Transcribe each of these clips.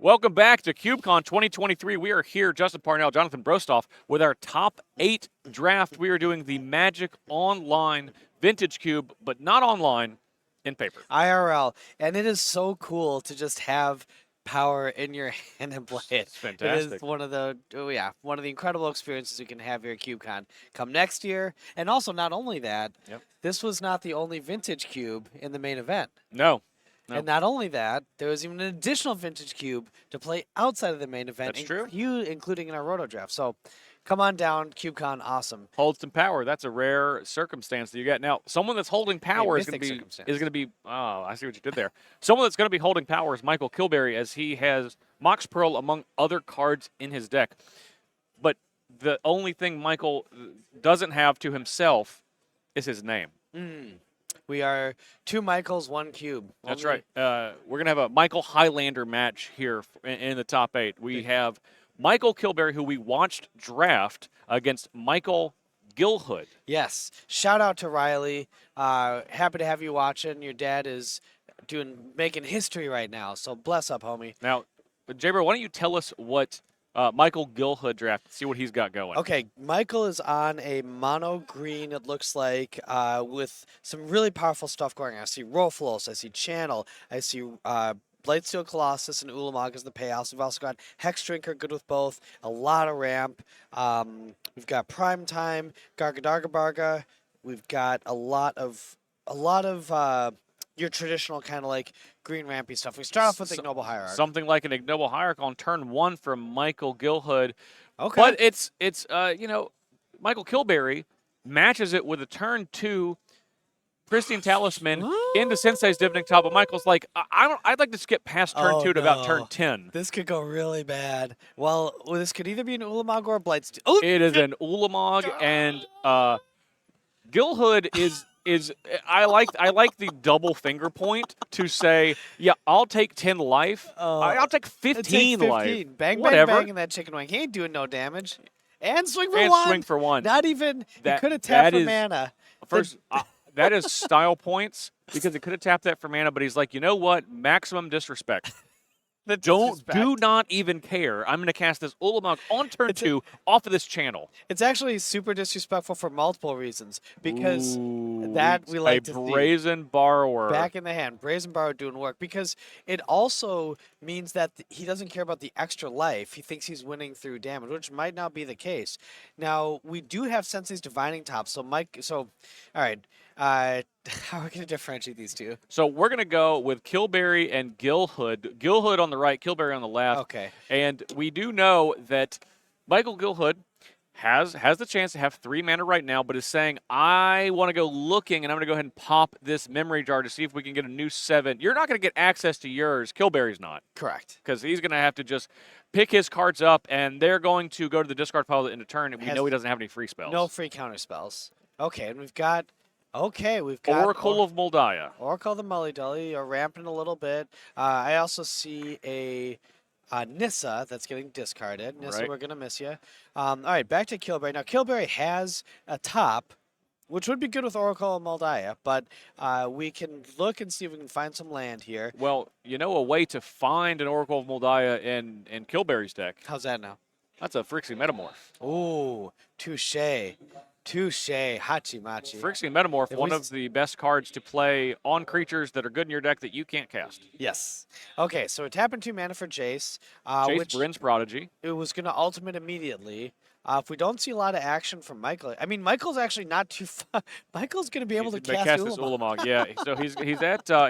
Welcome back to CubeCon 2023. We are here, Justin Parnell, Jonathan Brostoff, with our top 8 draft. We are doing the Magic Online Vintage Cube, but not online, in paper. IRL. And it is so cool to just have power in your hand and play it. It's fantastic. It is one of the incredible experiences you can have here at CubeCon. Come next year. And also, not only that, this was not the only vintage cube in the main event. No. And not only that, there was even an additional vintage cube to play outside of the main event. That's true. Including in our roto draft. So come on down, CubeCon, awesome. Hold some power. That's a rare circumstance that you get. Now, someone that's holding power is going to be. Oh, I see what you did there. Someone that's going to be holding power is Michael Kilberry, as he has Mox Pearl among other cards in his deck. But the only thing Michael doesn't have to himself is his name. We are 2 Michaels, 1 cube. That's right. We're going to have a Michael Highlander match here in the top 8. We have Michael Kilberry, who we watched draft, against Michael Gilhood. Yes. Shout out to Riley. Happy to have you watching. Your dad is making history right now, so bless up, homie. Now, Jaber, why don't you tell us what Michael Gilhood drafted, see what he's got going. Okay, Michael is on a mono green, it looks like, with some really powerful stuff going on. I see Roflos, I see Channel, I see Blightsteel Colossus and Ulamog as the payouts. We've also got Hex Drinker, good with both, a lot of ramp. We've got Prime Time, Gargadargabarga. We've got a lot of your traditional kind of like green rampy stuff. We start off with Ignoble Hierarch. Something like an Ignoble Hierarch on turn 1 from Michael Gilhood. Okay. But it's Michael Kilberry matches it with a turn 2 Pristine Talisman into Sensei's Divining Top. But Michael's like, I'd like to skip past turn 2 to about turn 10. This could go really bad. Well, this could either be an Ulamog or a Blightsteel. Oh, it is an Ulamog, and Gilhood is I like the double finger point to say, yeah, I'll take 10 life. I'll take 15 life. Bang, whatever. bang, bang in that chicken wing. He ain't doing no damage. And swing for and one. swing for one. Not even. He could have tapped for mana. First, that is style points because he could have tapped that for mana, but he's like, you know what? Maximum disrespect. Do not even care. I'm going to cast this Ulamog on turn 2 off of this channel. It's actually super disrespectful for multiple reasons because that we like to see. A Brazen Borrower. Back in the hand. Brazen Borrower doing work because it also means that he doesn't care about the extra life. He thinks he's winning through damage, which might not be the case. Now, we do have Sensei's Divining Top. So, all right. How are we going to differentiate these two? So we're going to go with Kilberry and Gilhood. Gilhood on the right, Kilberry on the left. Okay. And we do know that Michael Gilhood has the chance to have 3 mana right now, but is saying, I want to go looking, and I'm going to go ahead and pop this memory jar to see if we can get a new 7. You're not going to get access to yours. Kilberry's not. Correct. Because he's going to have to just pick his cards up, and they're going to go to the discard pile in a turn, and we know he doesn't have any free spells. No free counter spells. Okay, and we've got Oracle of Moldiah. Oracle of the Mully Dully, are ramping a little bit. I also see a Nissa that's getting discarded. Nissa, right. We're going to miss you. All right, back to Kilberry. Now, Kilberry has a top, which would be good with Oracle of Moldiah, but we can look and see if we can find some land here. Well, you know a way to find an Oracle of Moldiah in Kilberry's deck. How's that now? That's a Phyrexian Metamorph. Ooh, touche. Hachi-machi. Phyrexian Metamorph, one of the best cards to play on creatures that are good in your deck that you can't cast. Yes. Okay, so we're tapping 2 mana for Jace. Jace, Bryn's Prodigy. It was going to ultimate immediately. If we don't see a lot of action from Michael, I mean, Michael's actually not too far. Michael's going to be able to cast Ulamog. This Ulamog, yeah. So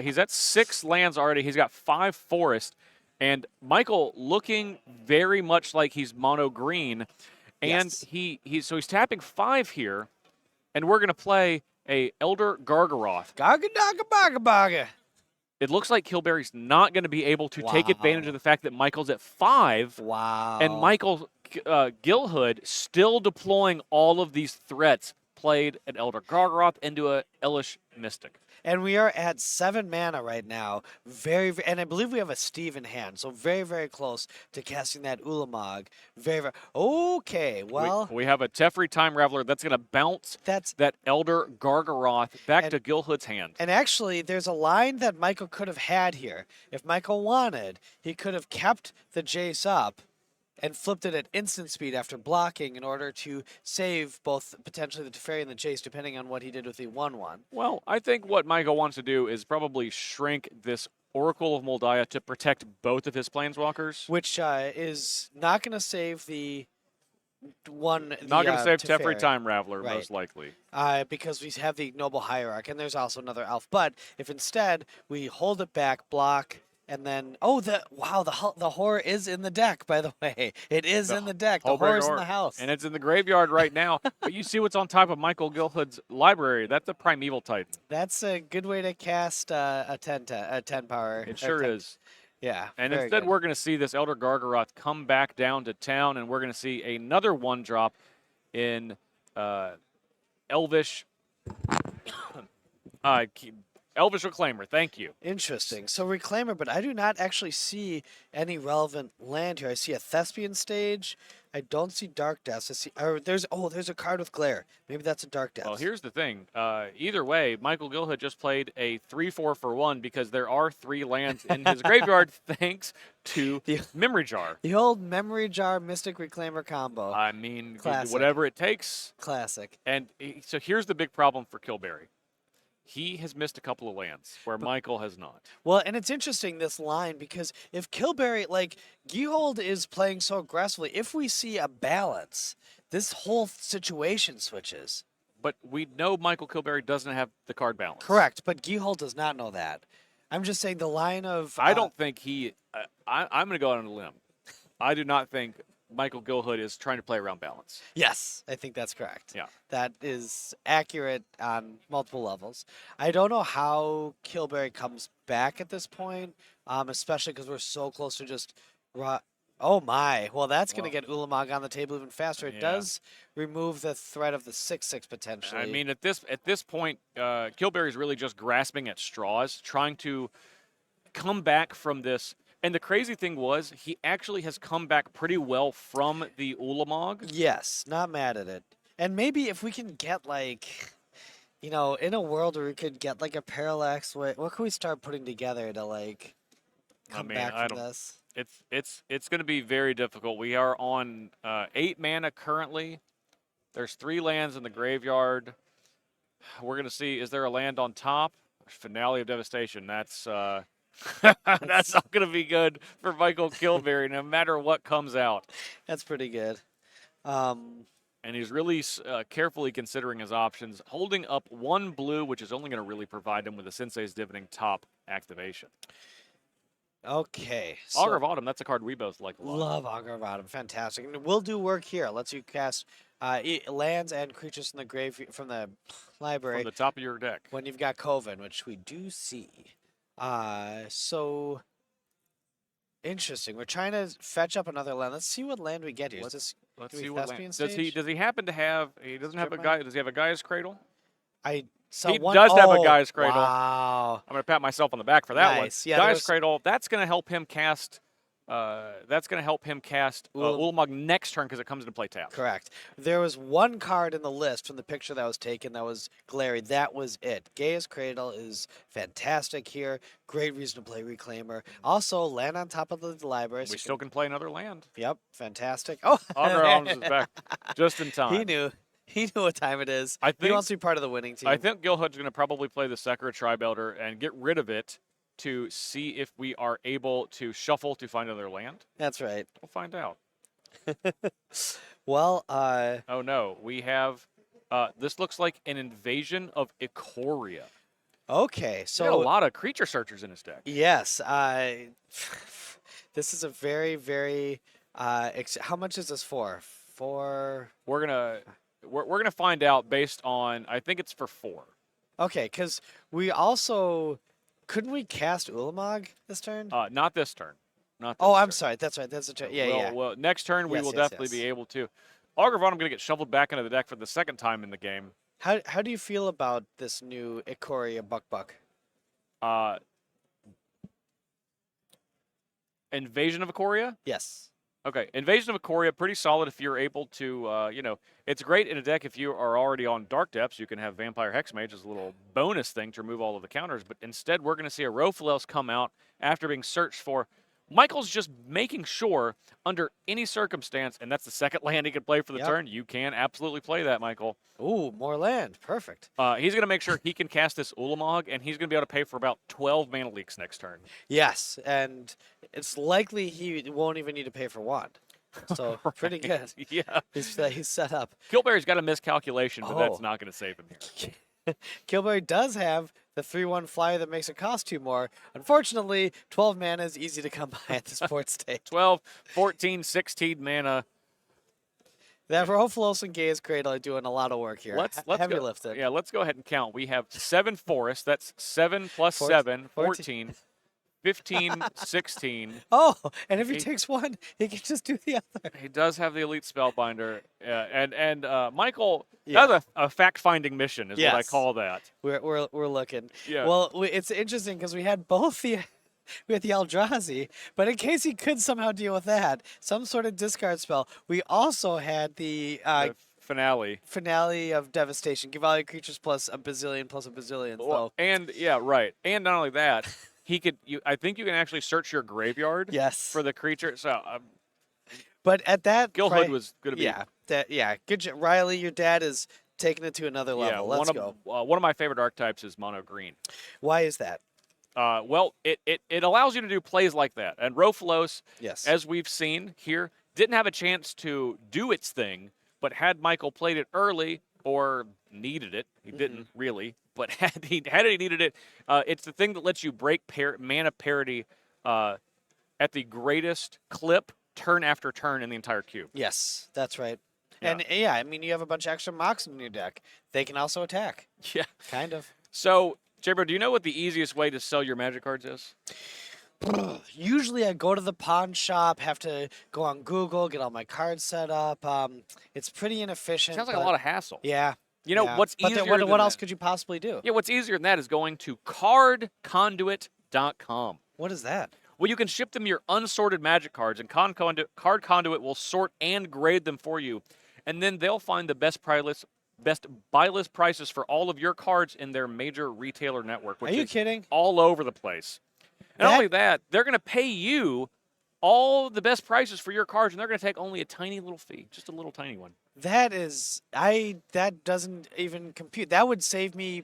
he's at 6 lands already. He's got 5 forests. And Michael looking very much like he's mono green. And yes. So he's tapping 5 here, and we're going to play a Elder Gargaroth. Gargadagabaga. It looks like Kilberry's not going to be able to take advantage of the fact that Michael's at 5. Wow. And Michael Gilhood still deploying all of these threats played an Elder Gargaroth into a Elvish Mystic. And we are at 7 mana right now. And I believe we have a Steve in hand, so very, very close to casting that Ulamog. Very, very. Okay, well. We have a Teferi Time Raveler that's going to bounce that Elder Gargaroth back to Gilhood's hand. And actually, there's a line that Michael could have had here. If Michael wanted, he could have kept the Jace up and flipped it at instant speed after blocking in order to save both potentially the Teferi and the Jace, depending on what he did with the 1/1. Well, I think what Michael wants to do is probably shrink this Oracle of Moldiah to protect both of his Planeswalkers. Which is not going to save the one. Not going to save Teferi. Teferi Time Raveler, Right. most likely. Because we have the Noble Hierarch, and there's also another elf. But if instead we hold it back, block, and then the horror is in the deck. By the way, it is in the deck. The horror's in the house, and it's in the graveyard right now. But you see what's on top of Michael Gilhood's library. That's a Primeval Titan. That's a good way to cast a 10 power. It sure is. Yeah. And instead, we're going to see this Elder Gargaroth come back down to town, and we're going to see another 1-drop in Elvish. Elvish Reclaimer, thank you. Interesting. So Reclaimer, but I do not actually see any relevant land here. I see a Thespian stage. I don't see Dark Depths. I see. There's a card with Glare. Maybe that's a Dark Depths. Well, here's the thing. Either way, Michael Gilhood just played a 3/4 for 1 because there are 3 lands in his graveyard thanks to Memory Jar. The old Memory Jar Mystic Reclaimer combo. I mean, Classic. whatever it takes. Classic. And so here's the big problem for Kilberry. He has missed a couple of lands where Michael has not. Well, and it's interesting, this line, because if Kilberry, Gehold is playing so aggressively, if we see a balance, this whole situation switches. But we know Michael Kilberry doesn't have the card balance. Correct, but Gehold does not know that. I'm just saying the line of... I don't think he... I'm going to go out on a limb. I do not think Michael Gilhood is trying to play around balance. Yes, I think that's correct. Yeah. That is accurate on multiple levels. I don't know how Kilberry comes back at this point, especially because we're so close to just... Oh my! Well, that's going to get Ulamog on the table even faster. It does remove the threat of the 6/6 potentially. I mean, at this point, Kilberry's really just grasping at straws, trying to come back from this. And the crazy thing was, he actually has come back pretty well from the Ulamog. Yes, not mad at it. And maybe if we can get in a world where we could get a Parallax, what can we start putting together to come back from this? It's going to be very difficult. We are on 8 mana currently. There's 3 lands in the graveyard. We're going to see, is there a land on top? Finale of Devastation. That's that's not going to be good for Michael Kilberry, no matter what comes out. That's pretty good. And he's really carefully considering his options, holding up 1 blue, which is only going to really provide him with a Sensei's Dividend top activation. Okay. Augur of Autumn, that's a card we both like a lot. Love Augur of Autumn. Fantastic. And it will do work here. Lets you cast lands and creatures from the from the library. From the top of your deck. When you've got Coven, which we do see. So interesting. We're trying to fetch up another land. Let's see what land we get here. Let's see what land. Does he happen to have? He doesn't have a guy. Does he have a Gaia's Cradle? He does have a Gaia's Cradle. Wow. I'm gonna pat myself on the back for that one. Yeah, Gaia's Cradle. That's gonna help him cast. Ulamog next turn because it comes into play tap. Correct. There was one card in the list from the picture that was taken that was glary. That was it. Gaia's Cradle is fantastic here. Great reason to play Reclaimer. Also, land on top of the library. We still can play another land. Yep, fantastic. Oh, Augur Arms is back just in time. He knew what time it is. He wants to be part of the winning team. I think Gilhood's going to probably play the Sekra Tribe Elder and get rid of it to see if we are able to shuffle to find another land. That's right. We'll find out. Well, oh no, we have. This looks like an invasion of Ikoria. Okay, so he had a lot of creature searchers in his deck. Yes, this is a very, very. How much is this for? We're gonna find out based on. I think it's for 4. Okay, because we also. Couldn't we cast Ulamog this turn? Not this turn. Not this I'm turn. sorry. That's right. That's the turn. Yeah. Well, next turn we will definitely be able to. Augur of Autumn going to get shoveled back into the deck for the second time in the game. How do you feel about this new Ikoria Buck? Uh, Invasion of Ikoria? Yes. Okay, Invasion of Ikoria, pretty solid if you're able to, it's great in a deck if you are already on Dark Depths. You can have Vampire Hexmage as a little bonus thing to remove all of the counters, but instead we're going to see a Rofilos come out after being searched for. Michael's just making sure, under any circumstance, and that's the second land he could play for the turn, you can absolutely play that, Michael. Ooh, more land. Perfect. He's going to make sure he can cast this Ulamog, and he's going to be able to pay for about 12 mana leaks next turn. Yes, and it's likely he won't even need to pay for one. So pretty good. Yeah. He's set up. Killberry's got a miscalculation, but that's not going to save him here. Killberry does have the 3/1 flyer that makes it cost 2 more. Unfortunately, 12 mana is easy to come by at this board state. 12, 14, 16 mana. That Rofilos and Gaze Cradle are doing a lot of work here. Let's Heavy go, lifted. Yeah, let's go ahead and count. We have 7 forests. That's 7 plus 7, 14, 15, 16. Oh, and if he takes one, he can just do the other. He does have the Elite Spellbinder. And Michael, that's a fact-finding mission is what I call that. We're looking. Yeah. Well, it's interesting because we had both the Eldrazi, but in case he could somehow deal with that, some sort of discard spell, we also had the finale. Finale of Devastation. Give all your creatures plus a bazillion. Well, and yeah, right. And not only that, he could. I think you can actually search your graveyard. Yes. For the creature. So. But at that, Gilhood was going to be. Good job. Riley, your dad is taking it to another level. Let's go. One of my favorite archetypes is mono green. Why is that? Well, it allows you to do plays like that. And Rofilos, yes, as we've seen here, didn't have a chance to do its thing, but had Michael played it early or needed it, he didn't really, but had he needed it, it's the thing that lets you break mana parity at the greatest clip turn after turn in the entire cube. Yes, that's right. Yeah. And yeah, I mean, you have a bunch of extra mocks in your deck. They can also attack. Yeah. Kind of. So, J-Bro, do you know what the easiest way to sell your Magic cards is? Usually I go to the pawn shop, have to go on Google, get all my cards set up. It's pretty inefficient. Sounds like a lot of hassle. Yeah. You know, what's easier than what else could you possibly do? Yeah, what's easier than that is going to cardconduit.com. What is that? Well, you can ship them your unsorted Magic cards, and Card Conduit will sort and grade them for you. And then they'll find the best buy list prices for all of your cards in their major retailer network, which is kidding? All over the place. And not only that, they're going to pay you all the best prices for your cards, and they're going to take only a tiny little fee, just a little tiny one. That doesn't even compute. That would save me,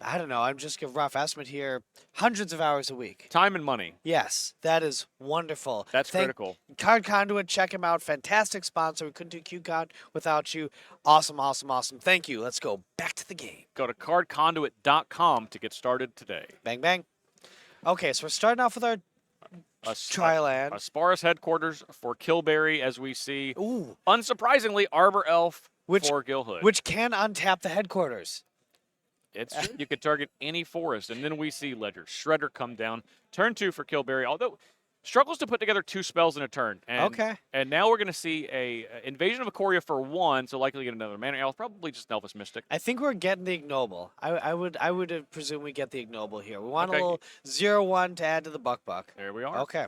I don't know, I'm just giving a rough estimate here, hundreds of hours a week. Time and money. Yes, that is wonderful. That's critical. Card Conduit, check him out. Fantastic sponsor. We couldn't do CubeCon without you. Awesome, awesome, awesome. Thank you. Let's go back to the game. Go to cardconduit.com to get started today. Bang, bang. Okay, so we're starting off with our Tri-land. Asparis headquarters for Killberry, as we see. Ooh. Unsurprisingly, Arbor Elf for Gilhood. Which can untap the headquarters. It's true. You could target any forest, and then we see Ledger Shredder come down. Turn 2 for Killberry, although struggles to put together 2 spells in a turn. And, and now we're going to see a Invasion of Ikoria for 1, so likely get another Mana Elf, probably just Elvis Mystic. I think we're getting the Ignoble. I would presume we get the Ignoble here. We want a little 0/1 to add to the Buck. There we are. Okay.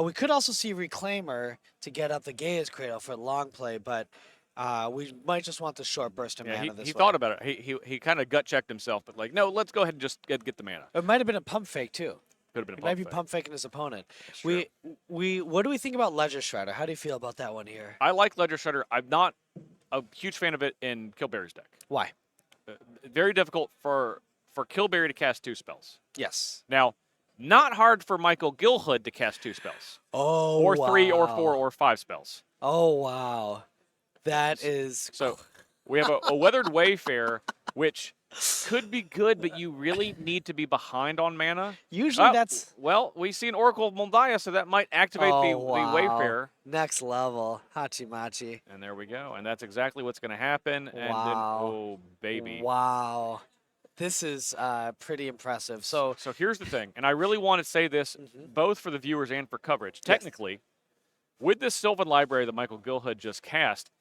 We could also see Reclaimer to get up the Gaze Cradle for long play, but we might just want the short burst of mana this way. He thought about it. He kind of gut checked himself, but like, no, let's go ahead and just get the mana. It might have been a pump fake too. Could have been a pump fake. Might be pump faking his opponent. What do we think about Ledger Shredder? How do you feel about that one here? I like Ledger Shredder. I'm not a huge fan of it in Killberry's deck. Why? Very difficult for Killberry to cast 2 spells. Yes. Now, not hard for Michael Gilhood to cast 2 spells. Oh, or 3 or 4 or 5 spells. Oh, wow. That is... So, we have a Weathered Wayfarer, which could be good, but you really need to be behind on mana. Usually that's... Well, we see an Oracle of Moldiah, so that might activate the Wayfarer. Next level. Hachi-machi. And there we go. And that's exactly what's going to happen. And then, oh, baby. Wow. This is pretty impressive. So here's the thing, and I really want to say this both for the viewers and for coverage. Technically, with this Sylvan Library that Michael Gilhood just cast,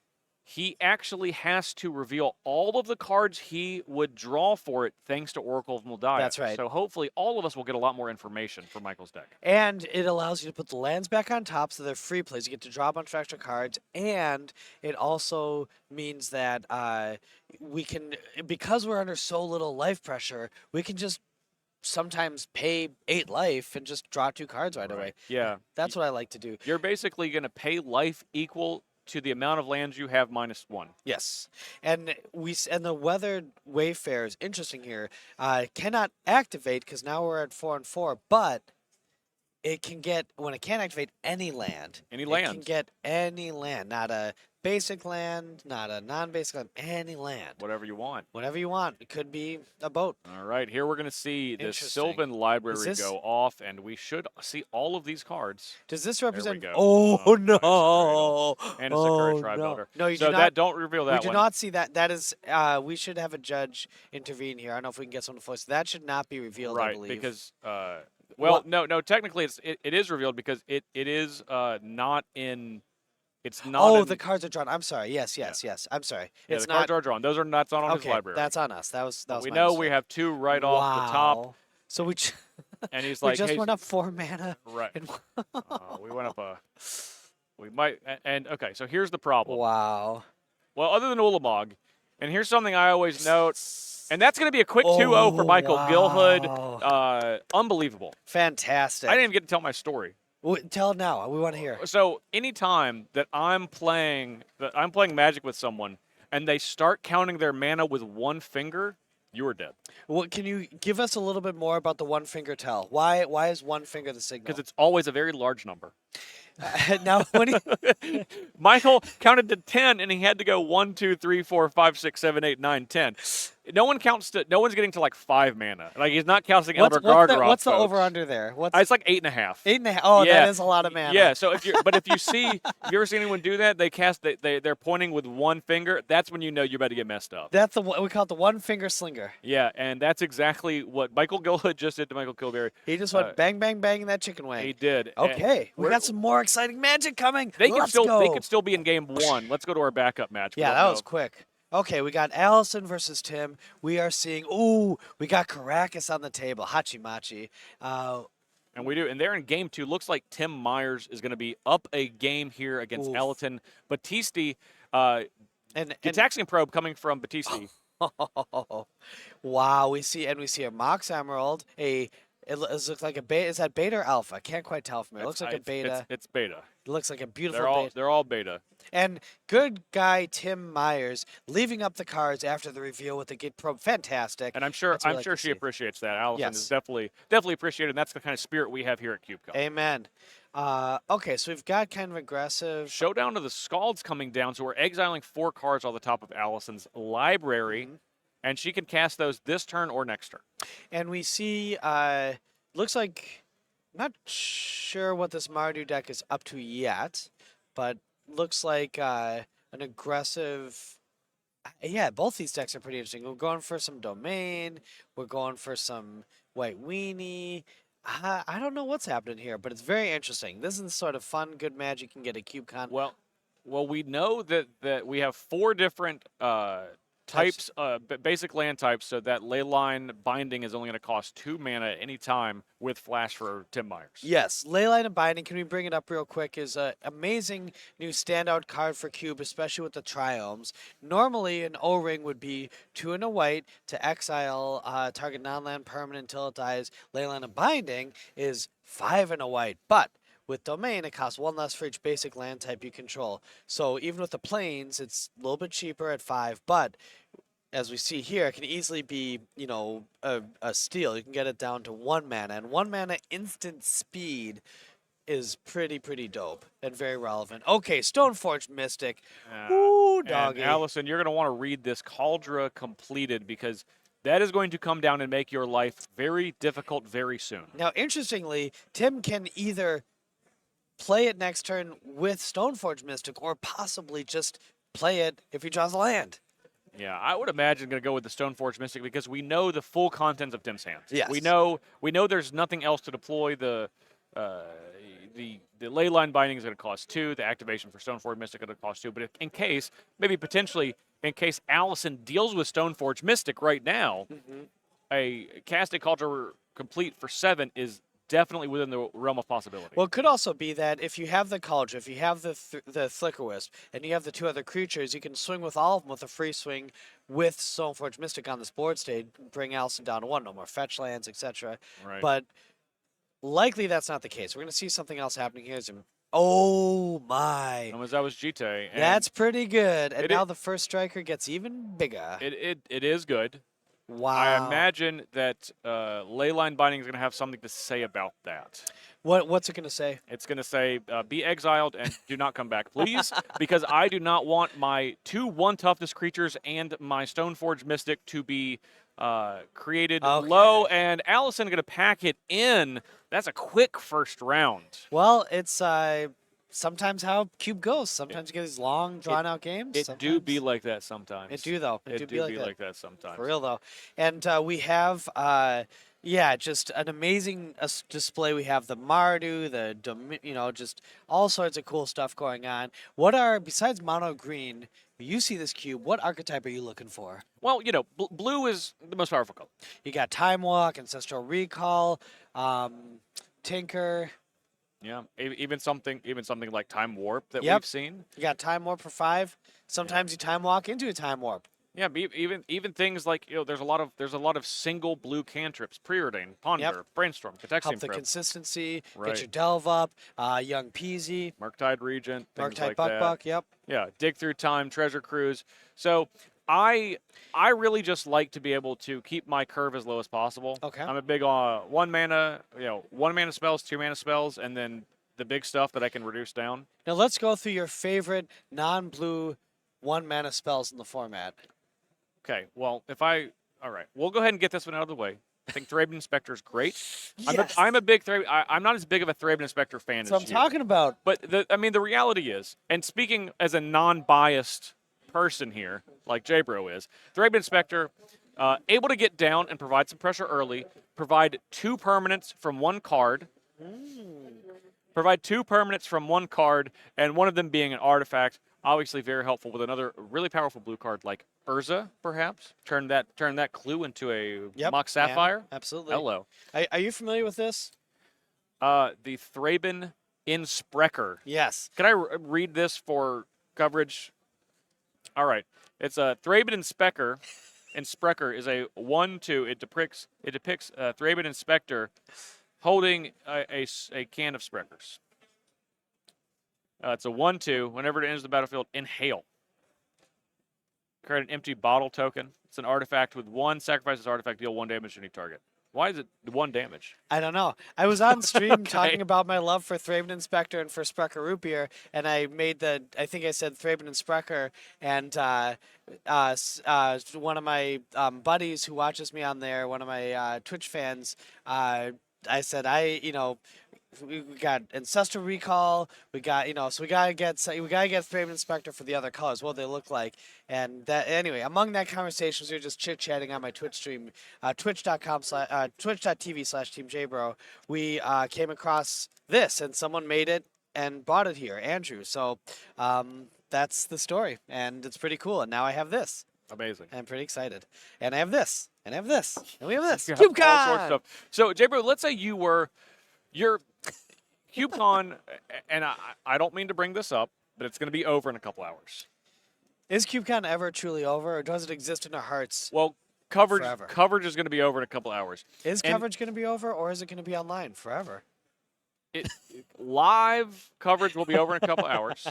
he actually has to reveal all of the cards he would draw for it thanks to Oracle of Moldiah. That's right. So hopefully all of us will get a lot more information for Michael's deck. And it allows you to put the lands back on top, so they're free plays. You get to draw a bunch of extra cards, and it also means that we can, because we're under so little life pressure, we can just sometimes pay 8 life and just draw 2 cards right away. Yeah. That's what I like to do. You're basically going to pay life equal to the amount of lands you have -1. Yes, and the Weathered Wayfarer is interesting here. Cannot activate because now we're at 4 and 4, but it can get, when it can't activate any land. Any land. It can get any land, not a basic land, not a non-basic land, any land. Whatever you want. Whatever you want. It could be a boat. All right, here we're going to see the Interesting. Sylvan Library go off, and we should see all of these cards. Does this represent? go. Oh, Nice no! And a Sakura Oh, Tribe no. Builder. No, you so do not. that don't reveal that We do one. not see that. That is, we should have a judge intervene here. I don't know if we can get someone to voice. That should not be revealed, I Right, believe. because well, What? no, technically it is revealed because it is not in. It's not. Oh, in, the cards are drawn. I'm sorry. Yes. I'm sorry. yeah, It's the not. cards are drawn. Those are not on Okay, his library. that's on us. That was we my know mistake. we have 2 right off the top, Wow. So we and he's we like, just hey, went up 4 mana. right. And We went up a. We might and okay. So here's the problem. wow. Well, other than Ulamog, and here's something I always note, and that's going to be a quick 2-0 for Michael Gilhood. Wow. Unbelievable. Fantastic. I didn't even get to tell my story. Tell it now. We want to hear. So anytime that I'm playing Magic with someone and they start counting their mana with 1 finger, you are dead. What can you give us a little bit more about the 1 finger tell? Why is 1 finger the signal? Because it's always a very large number. Now when Michael counted to 10 and he had to go 1, 2, 3, 4, 5, 6, 7, 8, 9, 10. No one counts to. No one's getting to like 5 mana. Like he's not counting Elder Gargaroth. What's the folks. over under there? It's like 8.5. 8.5. Oh, Yeah. that is a lot of mana. Yeah. So if you if you ever seen anyone do that, they're pointing with 1 finger. That's when you know you're about to get messed up. That's we call it the 1 finger slinger. Yeah, and that's exactly what Michael Gilhood just did to Michael Kilberry. He just went bang bang bang in that chicken wing. He did. Okay, we we're- got some more exciting magic coming. They Let's could go. still be in game 1. Let's go to our backup match. We Yeah, don't that know. was quick. Okay, we got Allison versus Tim. We are seeing. Ooh, we got Caracas on the table. Hachimachi. And we do, and they're in game 2. Looks like Tim Myers is going to be up a game here against Oof. Elton. Batisti, and Gitaxian Probe coming from Batisti. wow, we see a Mox Emerald. It looks like a beta. Is that beta or alpha? I can't quite tell from here. It looks like a beta. It's beta. It looks like a beautiful beta. They're all beta. And good guy Tim Myers leaving up the cards after the reveal with the Git Probe. Fantastic. And I'm sure That's what I I'm like sure to she see. appreciates that. Allison Yes. is definitely appreciated, and that's the kind of spirit we have here at CubeCon. Amen. Okay, so we've got kind of aggressive. Showdown of the Scalds coming down, so we're exiling 4 cards on the top of Allison's library, and she can cast those this turn or next turn. And we see, looks like, not sure what this Mardu deck is up to yet, but looks like an aggressive. Yeah, both these decks are pretty interesting. We're going for some Domain. We're going for some White Weenie. I don't know what's happening here, but it's very interesting. This is the sort of fun, good magic you can get at CubeCon. Well, we know that we have 4 different types, basic land types, so that Leyline Binding is only going to cost 2 mana at any time with Flash for Tim Myers. Yes, Leyline and Binding, can we bring it up real quick, is an amazing new standout card for Cube, especially with the Triomes. Normally, an O-Ring would be 2 and a white to exile target non-land permanent until it dies. Leyline and Binding is 5 and a white, but with Domain, it costs 1 less for each basic land type you control. So even with the Plains, it's a little bit cheaper at 5, but as we see here, it can easily be, a steal. You can get it down to 1 mana, and 1 mana instant speed is pretty dope and very relevant. Okay, Stoneforge Mystic. Ooh, doggy. And Allison, you're going to want to read this Cauldra completed because that is going to come down and make your life very difficult very soon. Now, interestingly, Tim can either play it next turn with Stoneforge Mystic or possibly just play it if he draws a land. Yeah, I would imagine going to go with the Stoneforge Mystic because we know the full contents of Tim's hands. Yes. We know there's nothing else to deploy the the Leyline Binding is going to cost 2. The activation for Stoneforge Mystic is going to cost 2. But in case, maybe potentially, in case Allison deals with Stoneforge Mystic right now, a Casting Cauldron complete for 7 is definitely within the realm of possibility. Well, it could also be that if you have the Cauldron, if you have the Flicker Wisp, and you have the 2 other creatures, you can swing with all of them with a free swing with Stoneforge Mystic on this board state, bring Allison down to 1, no more fetch lands, etc. Right. But likely that's not the case. We're going to see something else happening here. Oh my! That was Jite. That's pretty good. And now the first striker gets even bigger. It is good. Wow. I imagine that Leyline Binding is going to have something to say about that. What's it going to say? It's going to say, be exiled and do not come back, please, because I do not want my 2 1-toughness creatures and my Stoneforge Mystic to be created low. And Allison going to pack it in. That's a quick first round. Well, it's sometimes how Cube goes. Sometimes you get these long, drawn-out games. It do be like that sometimes. It do, though. It do be like that sometimes. For real, though. And we have, just an amazing display. We have the Mardu, just all sorts of cool stuff going on. Besides mono green, you see this cube, what archetype are you looking for? Well, blue is the most powerful color. You got Time Walk, Ancestral Recall, Tinker. Yeah, even something like Time Warp that we've seen. You got Time Warp for 5. Sometimes you Time Walk into a Time Warp. Yeah, even things like there's a lot of single blue cantrips: Preordain, Ponder, Brainstorm, Catexium. Help the consistency, get your Delve up, Young Peasy, Murktide Regent, things Murktide like Buck, that. Yeah, Dig Through Time, Treasure Cruise. So I really just like to be able to keep my curve as low as possible. Okay. I'm a big 1 mana spells, 2 mana spells, and then the big stuff that I can reduce down. Now let's go through your favorite non-blue 1 mana spells in the format. Okay, well, all right, we'll go ahead and get this one out of the way. I think Thraben Inspector is great. Yes. I'm a big I'm not as big of a Thraben Inspector fan as you. That's what I'm talking about. But the reality is, and speaking as a non-biased person here, like J-Bro is, Thraben Inspector, able to get down and provide some pressure early, provide 2 permanents from 1 card, and one of them being an artifact. Obviously very helpful with another really powerful blue card like Urza, perhaps. Turn that clue into a Mox Sapphire. Yeah, absolutely. Hello. Are you familiar with this? The Thraben Inspector. Yes. Can I read this for coverage? All right. It's a Thraben Inspector. Inspector is a 1/2. It depicts Thraben Inspector holding a can of Spreckers. It's a 1/2. Whenever it enters the battlefield, inhale. Create an empty bottle token. It's an artifact with 1. Sacrifice this artifact, deal 1 damage to any target. Why is it 1 damage? I don't know. I was on stream talking about my love for Thraben Inspector and for Sprecher Root Beer, and I think I said Thraben and Sprecher, and one of my buddies who watches me on there, one of my Twitch fans, I said, we got Ancestral Recall. We got so we gotta get Thraben Inspector for the other colors. What they look like, and that anyway. Among that conversations, we were just chit chatting on my Twitch stream, twitch.tv/TeamJBro. We came across this, and someone made it and bought it here, Andrew. So that's the story, and it's pretty cool. And now I have this. Amazing. And I'm pretty excited. And I have this, and I have this, and we have this. You have CubeCon! all sorts of stuff. So, J-Bro, let's say you're CubeCon, and I don't mean to bring this up, but it's going to be over in a couple hours. Is CubeCon ever truly over, or does it exist in our hearts? Well, coverage is going to be over in a couple hours. Is coverage going to be over, or is it going to be online forever? Live coverage will be over in a couple hours.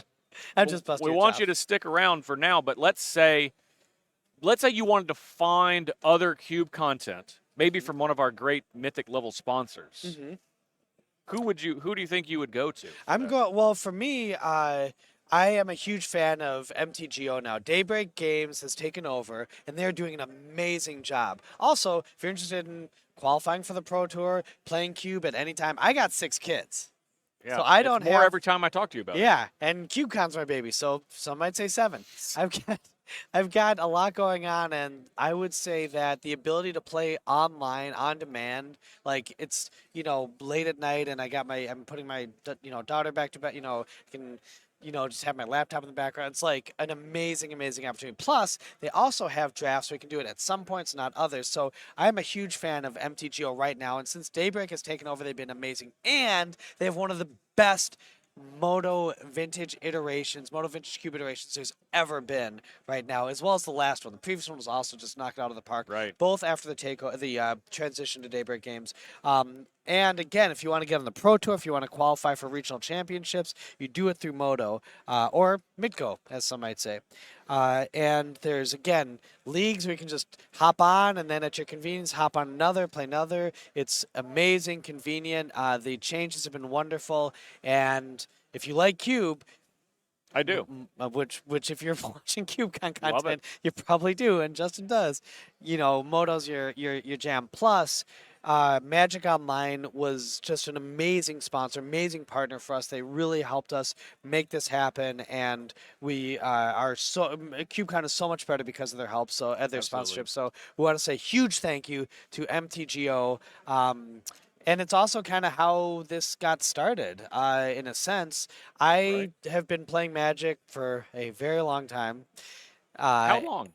I'm just busting. We want you to stick around for now, but let's say you wanted to find other Cube content, maybe from one of our great Mythic level sponsors. Mm-hmm. Who do you think you would go to? Well, for me, I am a huge fan of MTGO now. Daybreak Games has taken over, and they're doing an amazing job. Also, if you're interested in qualifying for the Pro Tour, playing Cube at any time, I got 6 kids. Yeah, so more every time I talk to you about it. Yeah, and CubeCon's my baby, so some might say 7. I've got a lot going on, and I would say that the ability to play online on demand, like it's late at night, and I'm putting my daughter back to bed. Can just have my laptop in the background. It's like an amazing, amazing opportunity. Plus, they also have drafts, so we can do it at some points, not others. So I'm a huge fan of MTGO right now, and since Daybreak has taken over, they've been amazing, and they have one of the best Moto Vintage Cube iterations there's ever been right now, as well as the last one. The previous one was also just knocked out of the park. Right. Both after the transition to Daybreak Games. And again, if you want to get on the Pro Tour, if you want to qualify for regional championships, you do it through Moto or MidGo, as some might say. And there's, again, leagues where you can just hop on and then at your convenience, hop on another, play another. It's amazing, convenient. The changes have been wonderful. And if you like Cube, I do. Which if you're watching CubeCon content, you probably do, and Justin does. Moto's your jam. Plus, Magic Online was just an amazing sponsor, amazing partner for us. They really helped us make this happen, and we are so CubeCon is so much better because of their help, so their sponsorship. So we want to say huge thank you to MTGO. And it's also kind of how this got started. In a sense, I have been playing Magic for a very long time. How long?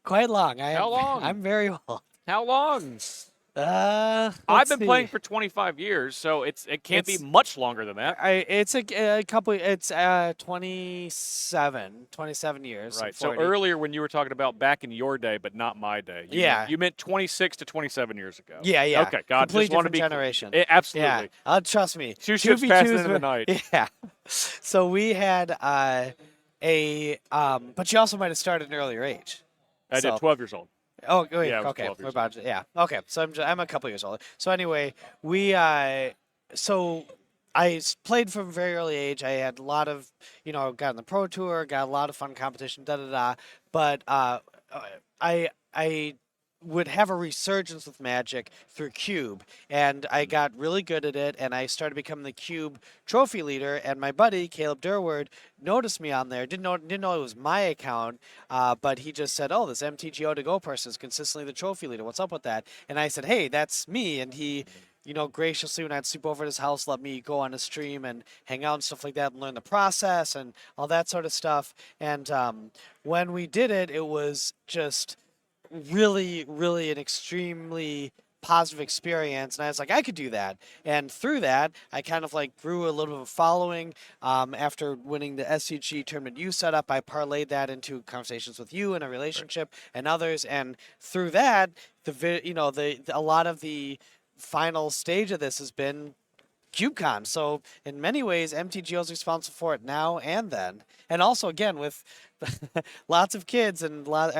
Quite long. How long? I'm very old. How long? I've been playing for 25 years, so it can't be much longer than that. It's a couple. It's 27 years. Right. So earlier when you were talking about back in your day, but not my day. You meant 26 to 27 years ago. Yeah. Okay. God, completely just want to be generation. Absolutely. Yeah. Trust me. Two ships passing into the night. Yeah. So we had but you also might have started at an earlier age. I did. 12 years old. Oh, wait, yeah, okay. We're about to, yeah. Okay, so I'm a couple years older. So anyway, so I played from a very early age. I had a lot of, got on the Pro Tour, got a lot of fun competition, But I would have a resurgence with Magic through Cube, and I got really good at it, and I started becoming the Cube trophy leader. And my buddy Caleb Durward noticed me on there. Didn't know it was my account, but he just said, "Oh, this MTGO to go person is consistently the trophy leader. What's up with that?" And I said, "Hey, that's me." And he, graciously, when I'd sleep over at his house, let me go on a stream and hang out and stuff like that, and learn the process and all that sort of stuff. And when we did it, it was just really, really an extremely positive experience, and I was like, I could do that. And through that, I kind of grew a little bit of a following. After winning the SCG tournament you set up, I parlayed that into conversations with you in a relationship and others, and through that, a lot of the final stage of this has been CubeCon. So in many ways, MTGO is responsible for it now and then. And also, again, with lots of kids and a lot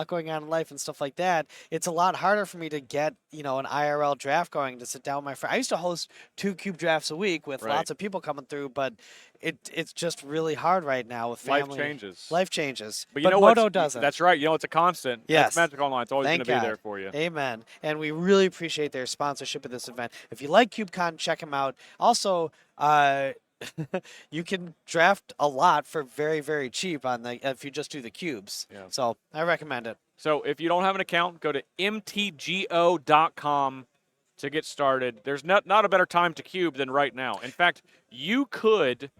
going on in life and stuff like that, it's a lot harder for me to get, an IRL draft going, to sit down with my friend. I used to host 2 Cube drafts a week with lots of people coming through, but it's just really hard right now with family. Life changes. But Moto doesn't. That's right. It's a constant. Yes. Magic Online. It's always going to be there for you. Amen. And we really appreciate their sponsorship of this event. If you like CubeCon, check them out. Also, you can draft a lot for very, very cheap if you just do the cubes. Yeah. So I recommend it. So if you don't have an account, go to mtgo.com to get started. There's not a better time to cube than right now. In fact, you could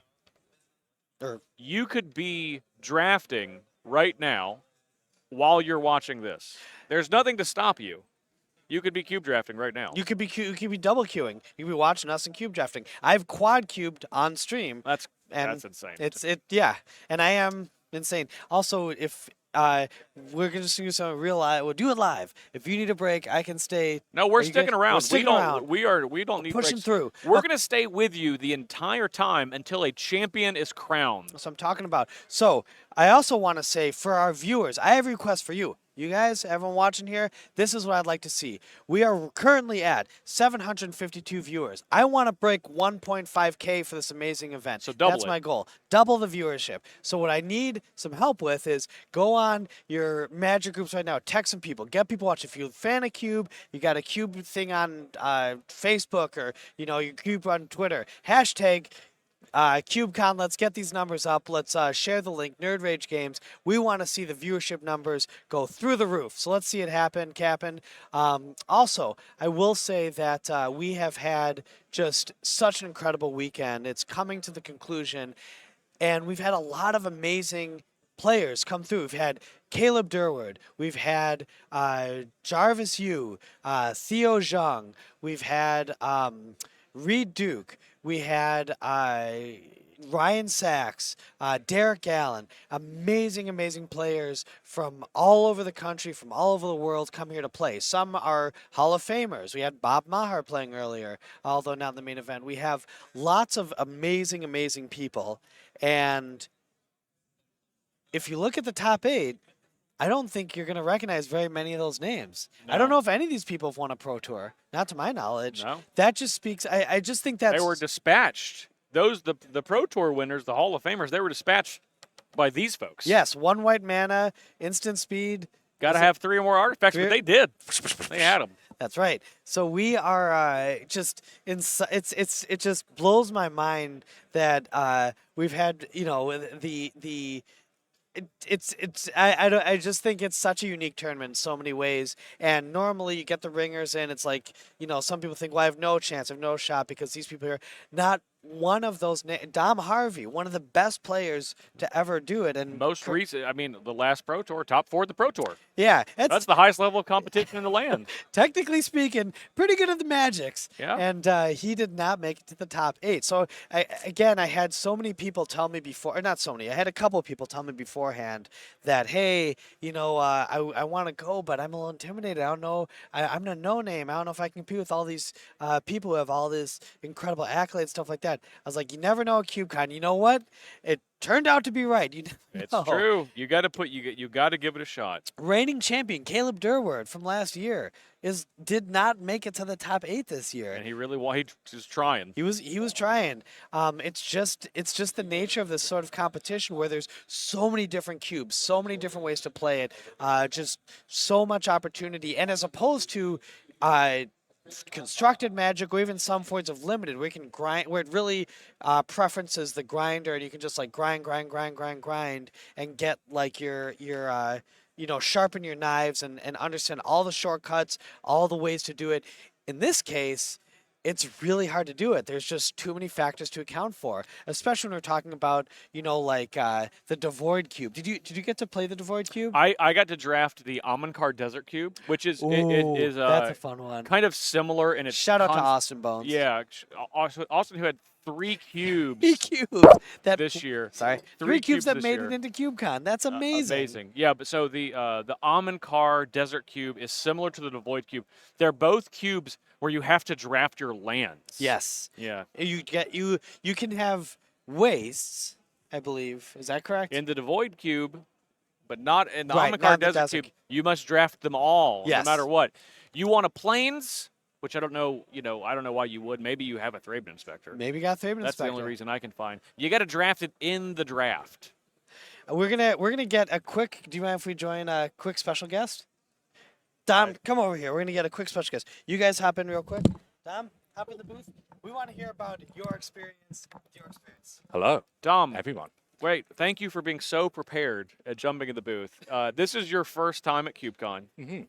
be drafting right now while you're watching this. There's nothing to stop you. You could be cube drafting right now. You could be double queuing. You could be watching us and cube drafting. I've quad cubed on stream. That's insane. And I am insane. Also, if we're gonna just do something real live, we'll do it live. If you need a break, I can stay. No, we're sticking around. We're sticking around. We don't need pushing breaks. Through. We're gonna stay with you the entire time until a champion is crowned. That's what I'm talking about. So I also want to say, for our viewers, I have a request for you. You guys, everyone watching here, this is what I'd like to see. We are currently at 752 viewers. I want to break 1.5K for this amazing event. So double That's my goal. Double the viewership. So what I need some help with is go on your Magic groups right now. Text some people. Get people watching. If you're a fan of Cube, you got a Cube thing on Facebook, or your Cube on Twitter. Hashtag CubeCon, let's get these numbers up. Let's share the link. Nerd Rage Games. We want to see the viewership numbers go through the roof. So let's see it happen, Cap'n. Also, I will say that we have had just such an incredible weekend. It's coming to the conclusion, and we've had a lot of amazing players come through. We've had Caleb Durward. We've had Jarvis Yu, Theo Zhang. We've had Reed Duke. We had Ryan Sachs, Derek Allen. Amazing, amazing players from all over the country, from all over the world come here to play. Some are Hall of Famers. We had Bob Maher playing earlier, although not in the main event. We have lots of amazing, amazing people. And if you look at the top 8, I don't think you're going to recognize very many of those names. No. I don't know if any of these people have won a Pro Tour. Not to my knowledge. No. That just speaks. I just think that's. They were dispatched. The Pro Tour winners, the Hall of Famers, they were dispatched by these folks. Yes, 1 white mana, instant speed. Got to have 3 or more artifacts, but they did. They had them. That's right. So we are just it just blows my mind that we've had, you know, I just think it's such a unique tournament in so many ways. And normally you get the ringers in, it's like, you know, some people think, well, I have no chance, I have no shot because these people are not one of those. Dom Harvey, one of the best players to ever do it, and Most recent, I mean, the last Pro Tour, top 4 at the Pro Tour. yeah, That's the highest level of competition in the land. technically speaking, pretty good at the Magics. Yeah. And he did not make it to the top 8. So, I had so many people tell me before, or not so many, I had a couple of people tell me beforehand that, hey, you know, I want to go, but I'm a little intimidated. I don't know. I'm a no-name. I don't know if I can compete with all these people who have all this incredible accolades, stuff like that. I was like, you never know at CubeCon. You know what? It turned out to be right. You never It's know. true. You got to you got to give it a shot. Reigning champion Caleb Durward from last year did not make it to the top 8 this year. And he really he was trying. He was trying. It's just the nature of this sort of competition where there's so many different cubes, so many different ways to play it, just so much opportunity. And as opposed to constructed Magic or even some forms of limited, where you can grind, where it really preferences the grinder, and you can just like grind, and get like your you know, sharpen your knives and understand all the shortcuts, all the ways to do it. In this case, it's really hard to do it. There's just too many factors to account for, especially when we're talking about, you know, like the Devoid Cube. Did you get to play the Devoid Cube? I got to draft the Amankar Desert Cube, which is it is that's a fun one. kind of similar in its Shout out to Austin Bones. Yeah, Austin who had 3 cubes 3 cubes this year. Sorry, 3 cubes that made it into CubeCon. That's amazing. Amazing. Yeah, but so the Amankar Desert Cube is similar to the Devoid Cube. They're both cubes where you have to draft your lands. Yes. Yeah. You can have wastes, I believe. Is that correct? In the Devoid Cube, but not in the Right, Amankar not the Desert Desert Cube. You must draft them all, Yes. no matter what. You want a plains, which I don't know. You know, I don't know why you would. Maybe you have a Thraben Inspector. Maybe got Thraben That's the only reason I can find. You got to draft it in the draft. We're gonna get a quick. Do you mind if we join a quick special guest? Dom, come over here. We're gonna get a quick special guest. You guys hop in real quick. Dom, hop in the booth. We want to hear about your experience. Hello, Dom, everyone. Wait, thank you for being so prepared at jumping in the booth. This is your first time at CubeCon. Mm-hmm.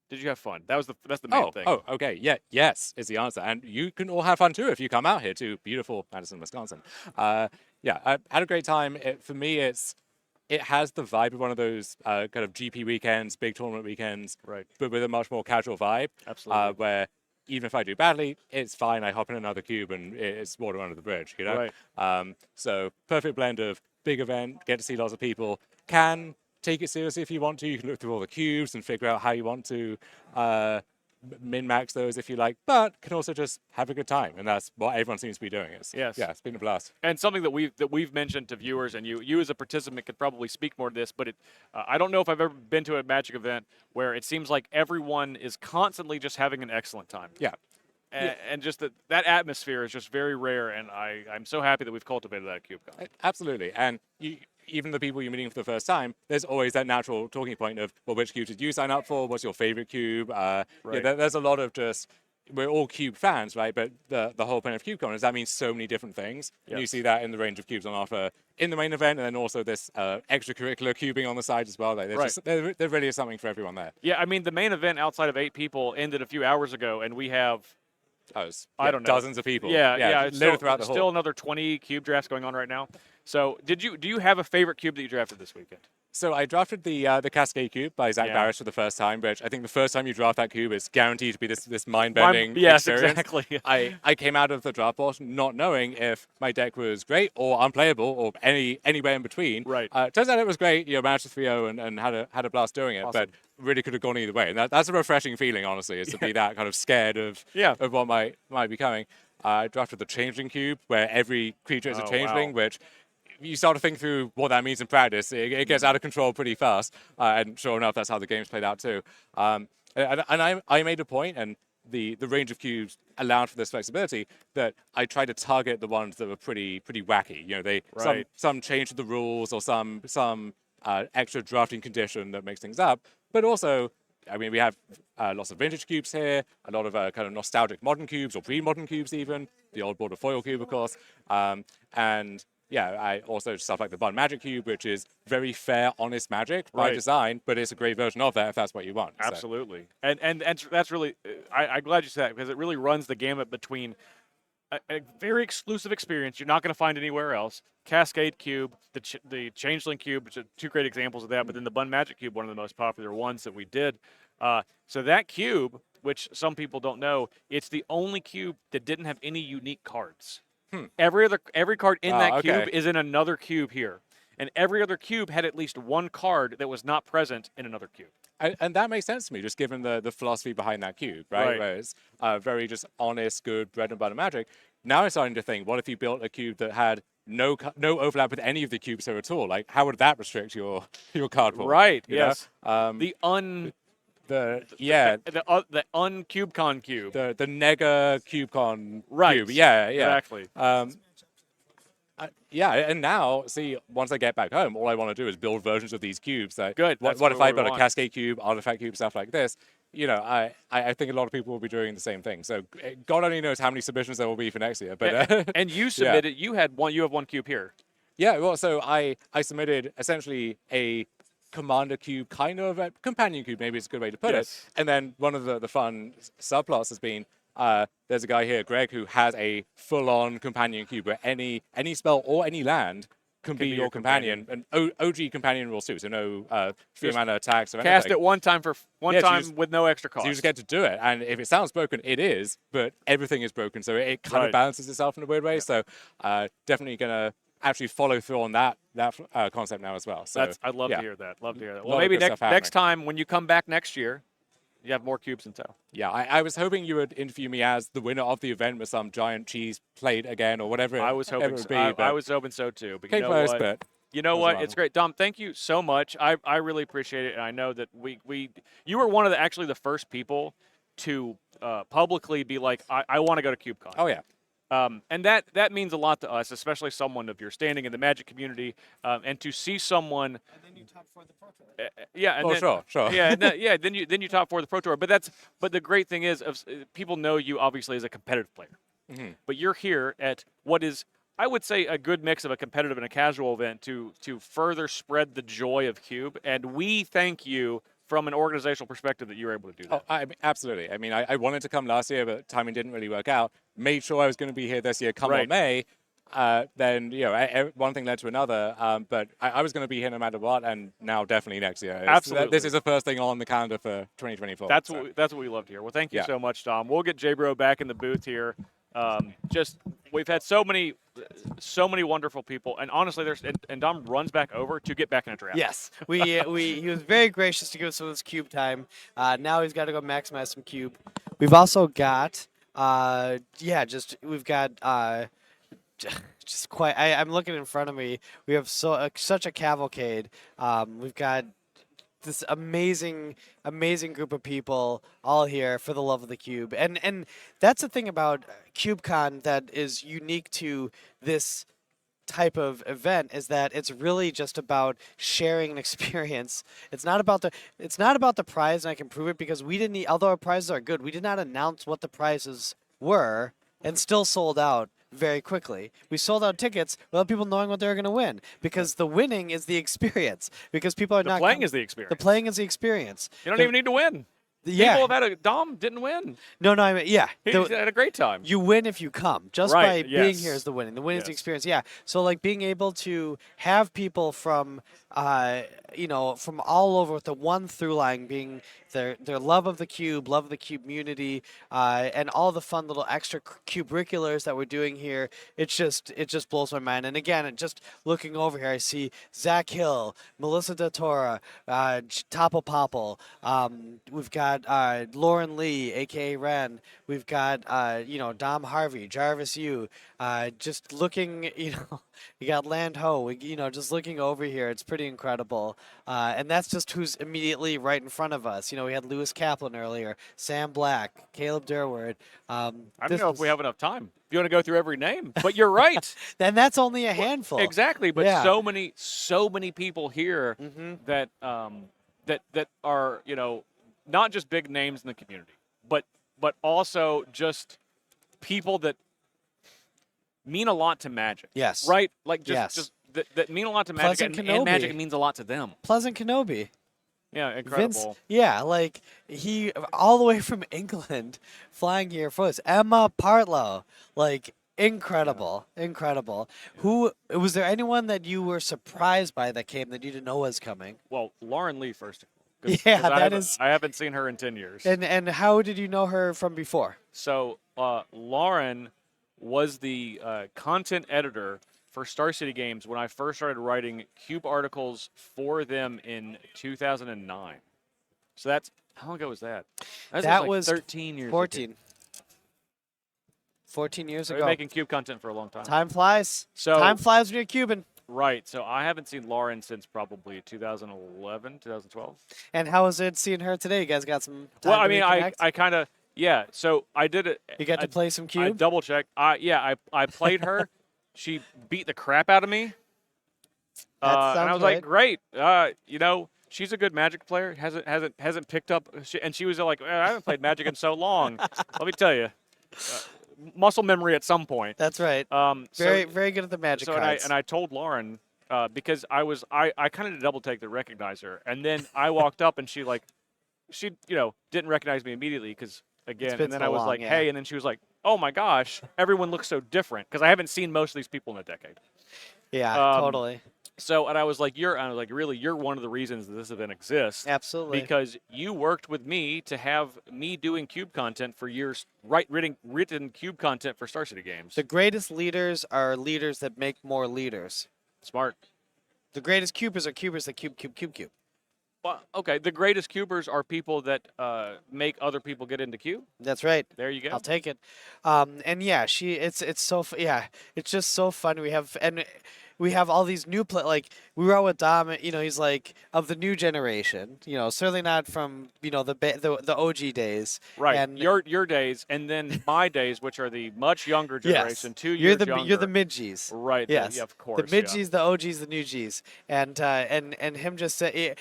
Did you have fun? That's the main thing. Oh, okay. Yeah, yes is the answer. And you can all have fun too if you come out here to beautiful Madison, Wisconsin. Yeah, I had a great time. For me, it has the vibe of one of those kind of GP weekends, big tournament weekends, Right. but with a much more casual vibe. Absolutely. Where even if I do badly, it's fine. I hop in another cube and it's water under the bridge, you know? Right. So perfect blend of big event, get to see lots of people, can take it seriously if you want to. You can look through all the cubes and figure out how you want to min-max those if you like, but can also just have a good time. And that's what everyone seems to be doing. Yes. Yeah, it's been a blast. And something that we've mentioned to viewers, and you as a participant could probably speak more to this, but I don't know if I've ever been to a Magic event where it seems like everyone is constantly just having an excellent time. Yeah. And just that atmosphere is just very rare, and I'm so happy that we've cultivated that at CubeCon. Absolutely. And even the people you're meeting for the first time, there's always that natural talking point of, well, which cube did you sign up for? What's your favorite cube? Right. Yeah, there's a lot of just we're all Cube fans, right? But the whole point of CubeCon is that means so many different things. And you see that in the range of cubes on offer in the main event, and then also this extracurricular cubing on the side as well. Like, there really is something for everyone there. Yeah, I mean, the main event outside of 8 people ended a few hours ago, and we have I don't know, dozens of people. Yeah, literally throughout the still another 20 cube drafts going on right now. So, do you have a favorite cube that you drafted this weekend? So I drafted the Cascade Cube by Zach Barris for the first time, which I think the first time you draft that cube is guaranteed to be this mind-bending yes, experience. Exactly. I came out of the draft box not knowing if my deck was great or unplayable or anywhere in between. Right. Turns out it was great. Managed to 3-0 and had a blast doing it, but really could have gone either way. And that's a refreshing feeling, honestly, is to be that kind of scared of what might be coming. I drafted the Changeling Cube, where every creature is a Changeling, which you start to think through what that means in practice. It gets out of control pretty fast, and sure enough, that's how the game's played out too. And I made a point, and the range of cubes allowed for this flexibility, that I tried to target the ones that were pretty wacky. Some change to the rules or some extra drafting condition that makes things up, but also, I mean, we have lots of vintage cubes here, a lot of kind of nostalgic modern cubes or pre-modern cubes even, the old border foil cube, of course, and I also stuff like the Bun Magic Cube, which is very fair, honest magic by design, but it's a great version of that if that's what you want. Absolutely. So. And that's really, I'm glad you said that, because it really runs the gamut between a very exclusive experience you're not going to find anywhere else, Cascade Cube, the Changeling Cube, which are 2 great examples of that, but then the Bun Magic Cube, one of the most popular ones that we did. So that cube, which some people don't know, it's the only cube that didn't have any unique cards. Every card in that cube is in another cube here. And every other cube had at least one card that was not present in another cube. And that makes sense to me, just given the philosophy behind that cube, right? Where it's very just honest, good bread and butter magic. Now I'm starting to think, what if you built a cube that had no overlap with any of the cubes here at all? Like, how would that restrict your card pool? Right, you yes. know? The un-CubeCon cube. The nega CubeCon right. cube. Yeah. Exactly. And now, see, once I get back home, all I want to do is build versions of these cubes. Good. What if I build a Cascade Cube, Artifact Cube, stuff like this? I think a lot of people will be doing the same thing. So God only knows how many submissions there will be for next year. But and you submitted. You have one cube here. Yeah. Well, so I submitted essentially a Commander Cube, kind of a Companion Cube, maybe it's a good way to put it. And then one of the fun subplots has been, there's a guy here, Greg, who has a full-on Companion Cube where any spell or any land can be your companion. And OG companion rules too, so no 3-mana attacks or anything. Cast it one time with no extra cost. So you just get to do it, and if it sounds broken, it is, but everything is broken, so it kind of balances itself in a weird way. So definitely gonna actually follow through on that concept now as well. So I'd love to hear that. Well, maybe next time when you come back next year, you have more cubes in tow. Yeah, I was hoping you would interview me as the winner of the event with some giant cheese plate again or whatever. I was hoping so. I was hoping so too. But you know what? It's great, Dom. Thank you so much. I really appreciate it, and I know that you were one of the first people to publicly be like, I want to go to CubeCon. Oh yeah. And that means a lot to us, especially someone of your standing in the Magic community, and to see someone. And then you top 4 the Pro Tour. Sure. Yeah, then you top 4 the Pro Tour. But the great thing is, people know you obviously as a competitive player, but you're here at what is, I would say, a good mix of a competitive and a casual event to further spread the joy of Cube. And we thank you from an organizational perspective that you were able to do that. Oh, absolutely. I mean, I wanted to come last year, but timing didn't really work out. Made sure I was going to be here this year, come what may. Then, one thing led to another. But I was going to be here no matter what, and now definitely next year. Absolutely. This is the first thing on the calendar for 2024. That's what we love to hear. Well, thank you so much, Dom. We'll get J-Bro back in the booth here. We've had so many wonderful people, and honestly, and Dom runs back over to get back in a draft. Yes, he was very gracious to give us some of his cube time. Now he's got to go maximize some cube. We've also got, we've got just quite. I'm looking in front of me. We have such a cavalcade. We've got this amazing group of people all here for the love of the cube, and that's the thing about CubeCon that is unique to this type of event is that it's really just about sharing an experience. It's not about the prize, and I can prove it because we didn't. Although our prizes are good, we did not announce what the prizes were, and still sold out very quickly. We sold out tickets without people knowing what they were going to win because the winning is the experience. Because people are The not playing is the experience. The playing is the experience. You don't even need to win. Yeah. People have had a Dom didn't win. No, I mean, yeah. He had a great time. You win if you come. Just Right, by being yes. here is the winning. The winning is the Yes. experience. Yeah. So like being able to have people from, from all over with the one through line being their love of the cube, love of the cube community, and all the fun little extra cubriculars that we're doing here. It just blows my mind. And again, just looking over here, I see Zach Hill, Melissa DeTora, Topo Popple. We've got Lauren Lee, aka Ren. We've got Dom Harvey, Jarvis Yu. Just looking, you got Land Ho. Just looking over here, it's pretty incredible. And that's just who's immediately right in front of us. We had Lewis Kaplan earlier, Sam Black, Caleb Durward. I don't know if we have enough time. If you want to go through every name, but you're right. Then that's only a handful. Exactly, but Yeah. so many people here that that are not just big names in the community, but also just people that mean a lot to Magic. Yes. Right? Like Yes. just that mean a lot to Magic, Pleasant and Magic Kenobi. means a lot to them. Pleasant Kenobi. Yeah, incredible. Vince, like he all the way from England flying here for us. Emma Partlow, like incredible. Who was there anyone that you were surprised by that came that you didn't know was coming? Well, Lauren Lee first. Yeah, I haven't seen her in 10 years. And how did you know her from before? So Lauren was the content editor for Star City Games when I first started writing Cube articles for them in 2009. So that's how long ago was that? That was 13 years. 14. Ago. 14 years I've ago. been making Cube content for a long time. Time flies. So Time flies when you're Cuban. Right. So I haven't seen Lauren since probably 2011, 2012. And how was it seeing her today? You guys got some time Well, I to mean, reconnect? I kind of So I did it. You got to play some Cube? I double checked. I played her. She beat the crap out of me. That And I sounds was like, great. She's a good Magic player. Hasn't picked up. And she was like, I haven't played Magic in so long. Let me tell you, muscle memory at some point. That's right. Very good at the Magic cards. And I told Lauren because I kind of did a double take to recognize her, and then I walked up and she didn't recognize me immediately because. Again, and then I was like, hey, and then she was like, oh my gosh, everyone looks so different because I haven't seen most of these people in a decade. Yeah, totally. So, and I was like, really, you're one of the reasons that this event exists. Absolutely. Because you worked with me to have me doing Cube content for years, written Cube content for Star City Games. The greatest leaders are leaders that make more leaders. Smart. The greatest cubers are cubers that cube. Well, okay, the greatest cubers are people that make other people get into Cube. That's right. There you go. I'll take it. And yeah, it's just so fun. We have all these new like we were out with Dom. He's like of the new generation. Certainly not from the OG days. Right. And your days, and then my days, which are the much younger generation, yes. 2 years younger. You're the mid Gs. Right. Yes. Yeah, of course. The mid Gs, the OGs, the new Gs, and him just said,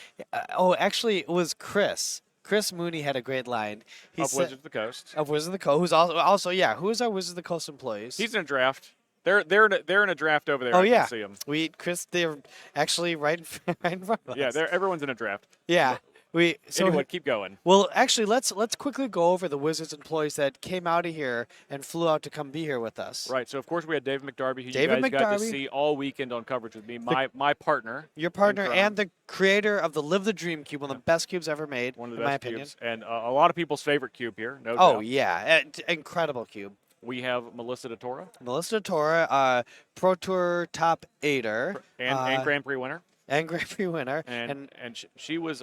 actually, it was Chris. Chris Mooney had a great line. He said, Wizards of the Coast. Of Wizards of the Coast, who's also who's our Wizards of the Coast employees? He's in a draft. They're in a draft over there. Oh I yeah, can see them. Chris, they're actually right in front of us. Yeah, everyone's in a draft. Yeah, Anyway, keep going. Well, actually, let's quickly go over the Wizards employees that came out of here and flew out to come be here with us. Right. So of course we had David McDarby, who David you guys got to McDarby. see all weekend on coverage with me. My partner. Your partner in crime. and the creator of the Live the Dream Cube, one of the best cubes ever made, One of the in my best opinion. cubes, and a lot of people's favorite cube here. No Oh doubt. yeah, incredible cube. We have Melissa DeTora. Melissa DeTora, Pro Tour top 8er. And Grand Prix winner. And Grand Prix winner. And she was.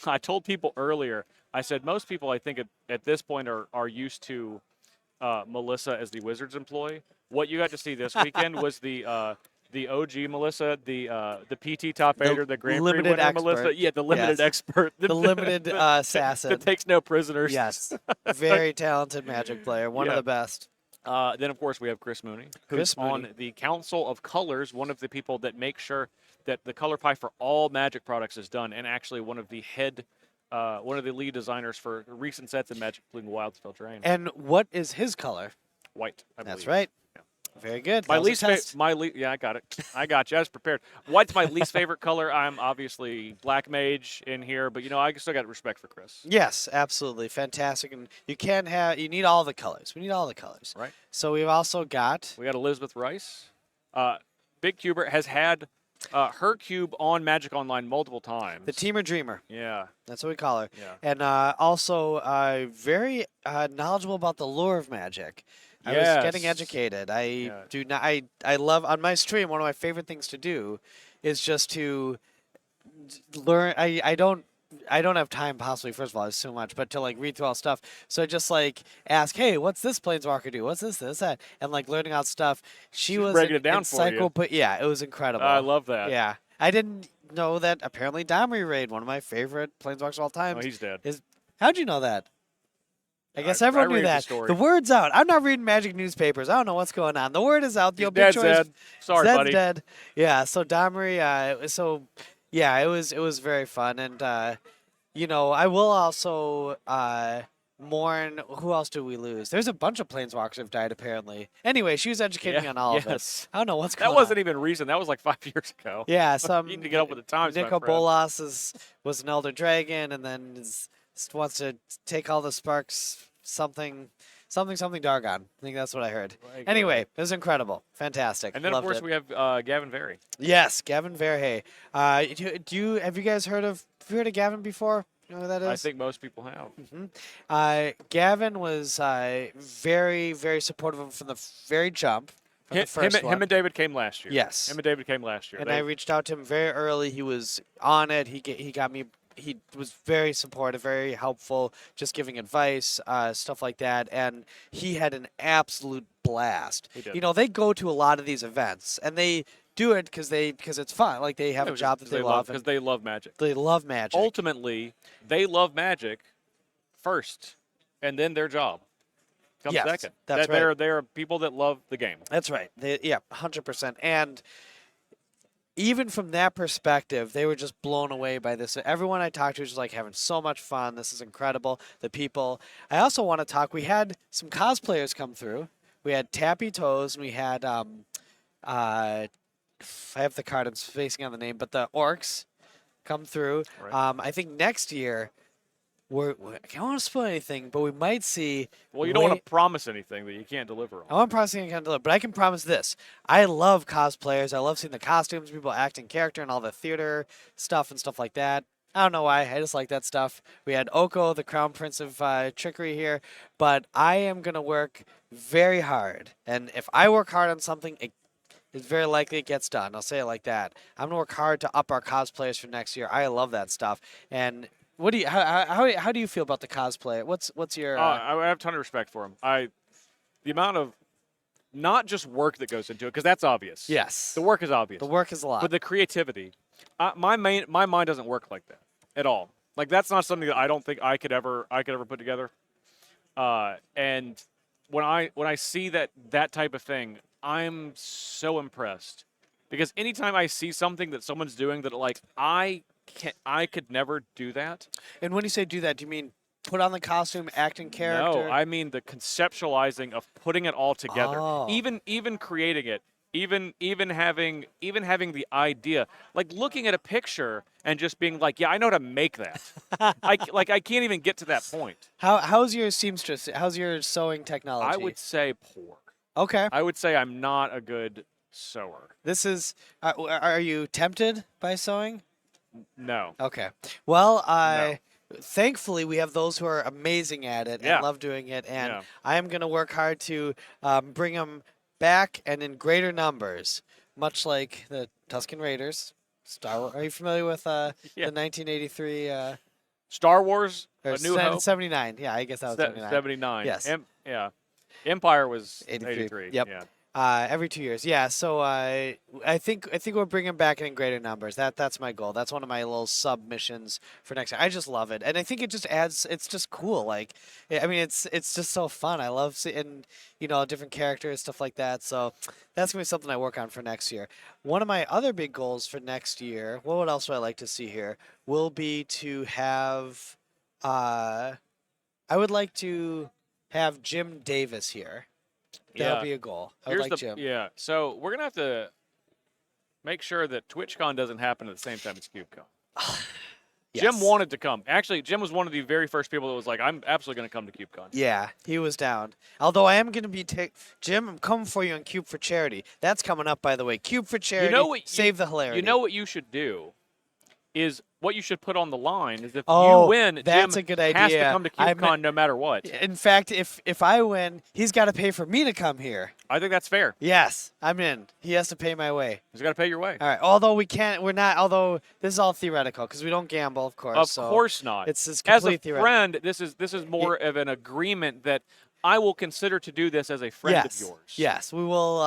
I told people earlier. I said most people I think at this point are used to Melissa as the Wizards employee. What you got to see this weekend was the OG Melissa, the PT top 8er, the Grand Prix limited winner expert. Melissa. Yeah, the limited Yes. expert. The limited assassin. That takes no prisoners. Yes. Very talented Magic player. One of Yeah. the best. Then, of course, we have Chris Mooney, Chris who's on Mooney. the Council of Colors, one of the people that make sure that the color pie for all Magic products is done, and actually one of the lead designers for recent sets in Magic, including Wildspell Terrain. And what is his color? White, I believe. That's right. Yeah. Very good. My That was a least test. yeah, I got it. I got you. I was prepared. White's my least favorite color. I'm obviously Black Mage in here, but I still got respect for Chris. Yes, absolutely. Fantastic. And you need all the colors. We need all the colors. Right. So we've also got We got Elizabeth Rice. Big Cuber has had her cube on Magic Online multiple times. the Teamer Dreamer. Yeah. That's what we call her. Yeah. And also very knowledgeable about the lore of Magic. I was getting Yes. educated. I Yeah. do not. I love on my stream. One of my favorite things to do is just to learn. I don't have time possibly. First of all, there's so much, but to like read through all stuff. So I just like ask, hey, what's this planeswalker do? What's this, that, and like learning out stuff. She's was breaking it down for you. But yeah, it was incredible. I love that. Yeah, I didn't know that. Apparently, Domri Raid, one of my favorite planeswalkers of all time. Oh, he's dead. How'd you know that? I guess I everyone knew read the that. story. The word's out. I'm not reading Magic newspapers. I don't know what's going on. The word is out. The He's dead, obituary. Zed. Sorry, Zed's buddy. dead. Yeah. So Domri. It was very fun, and I will also mourn. Who else do we lose? There's a bunch of planeswalkers have died apparently. Anyway, she was educating me on all of yes. it. I don't know what's going That on. wasn't even recent. That was like 5 years ago. Yeah, some You need to get up with the times, my Nico friend. Bolas was an Elder Dragon, and then wants to take all the sparks. Something Dargon. I think that's what I heard. Like, Anyway, it was incredible, fantastic. And then, Loved of course, it. we have Gavin Very. Yes, Gavin Verhey. Have you guys heard of Gavin before? You know who that is? I think most people have. Gavin was very, very supportive of him from the very jump. From the first one. Him and David came last year. Yes. Him and David came last year. And I reached out to him very early. He was on it. He got me. He was very supportive, very helpful, just giving advice, stuff like that. And he had an absolute blast. He did. You know, they go to a lot of these events, and they do it because it's fun. Like they have a job that they love. Because they love Magic. They love Magic. Ultimately, they love Magic first, and then their job comes Yes, second. that's right. They're people that love the game. That's right. 100%. And even from that perspective, they were just blown away by this. Everyone I talked to was just like having so much fun. This is incredible. The people. I also want to talk. We had some cosplayers come through. We had Tappy Toes, and we had I have the card. I'm spacing on the name, but the Orcs come through. Right. I think next year. I don't want to spoil anything, but we might see. Well, you don't want to promise anything that you can't deliver on. I want to promise anything I can't deliver, but I can promise this. I love cosplayers. I love seeing the costumes, people acting character, and all the theater stuff and stuff like that. I don't know why. I just like that stuff. We had Oko, the Crown Prince of Trickery here, but I am going to work very hard. And if I work hard on something, it's very likely it gets done. I'll say it like that. I'm going to work hard to up our cosplayers for next year. I love that stuff. And what do you? How do you feel about the cosplay? What's your? I have a ton of respect for him. The amount of not just work that goes into it, because that's obvious. Yes. The work is obvious. The work is a lot. But the creativity, my mind doesn't work like that at all. Like that's not something that I don't think I could ever put together. And when I see that type of thing, I'm so impressed, because anytime I see something that someone's doing that like I could never do that. And when you say do that, do you mean put on the costume, act in character? No, I mean the conceptualizing of putting it all together. Oh. Even creating it. Even having the idea, like looking at a picture and just being like, yeah, I know how to make that. I can't even get to that point. How's your seamstress? How's your sewing technology? I would say poor. Okay. I would say I'm not a good sewer. This is. Are you tempted by sewing? No. Okay. Well, thankfully we have those who are amazing at it Yeah. and love doing it, and Yeah. I am going to work hard to bring them back and in greater numbers, much like the Tusken Raiders. Star Wars. Are you familiar with the 1983? Star Wars, Or A New Hope. 79. Yeah, I guess that was 79. 79. Yes. Yeah. Empire was 83. 83. Yep. Yeah. Every 2 years, yeah. So I think we're bringing back in greater numbers. That's my goal. That's one of my little submissions for next year. I just love it, and I think it just adds. It's just cool. Like, I mean, it's just so fun. I love seeing different characters, stuff like that. So that's gonna be something I work on for next year. One of my other big goals for next year. What else would I like to see here? Will be to have. I would like to have Jim Davis here. That'll Yeah. be a goal. I would Here's like the Jim. yeah. So we're gonna have to make sure that TwitchCon doesn't happen at the same time as CubeCon. Jim Yes. wanted to come. Actually, Jim was one of the very first people that was like, "I'm absolutely going to come to CubeCon." Yeah, he was down. Although I am going to be Jim, I'm coming for you on Cube for Charity. That's coming up, by the way. Cube for Charity. Save the hilarity. You know what you should do is what you should put on the line is if Oh, you win, that's Jim a good has to idea. come to CubeCon no matter what. In fact, if I win, he's got to pay for me to come here. I think that's fair. Yes, I'm in. He has to pay my way. He's got to pay your way. All right. Although although this is all theoretical because we don't gamble, of course. Of course not. It's as completely a theoretical. friend, this is more of an agreement that I will consider to do this as a friend of yours. Yes, we will.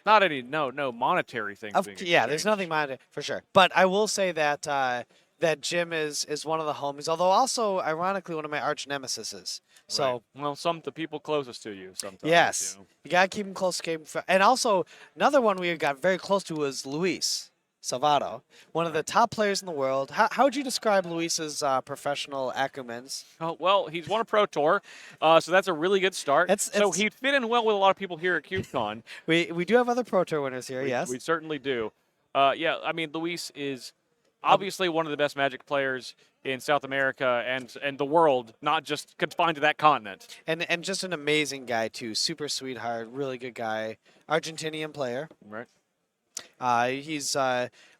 Not any no monetary things. Being Yeah, there's nothing monetary for sure. But I will say that that Jim is one of the homies, although also ironically one of my arch nemesises. So well, the people closest to you sometimes. yes, you gotta keep him close. And also another one we got very close to was Luis Salvato, one of the top players in the world. How would you describe Luis's professional acumens? Oh, well, he's won a Pro Tour, so that's a really good start. So he'd fit in well with a lot of people here at CubeCon. we do have other Pro Tour winners here, yes. We certainly do. Yeah, I mean, Luis is obviously one of the best Magic players in South America and the world, not just confined to that continent. And just an amazing guy, too. Super sweetheart, really good guy. Argentinian player. Right. He's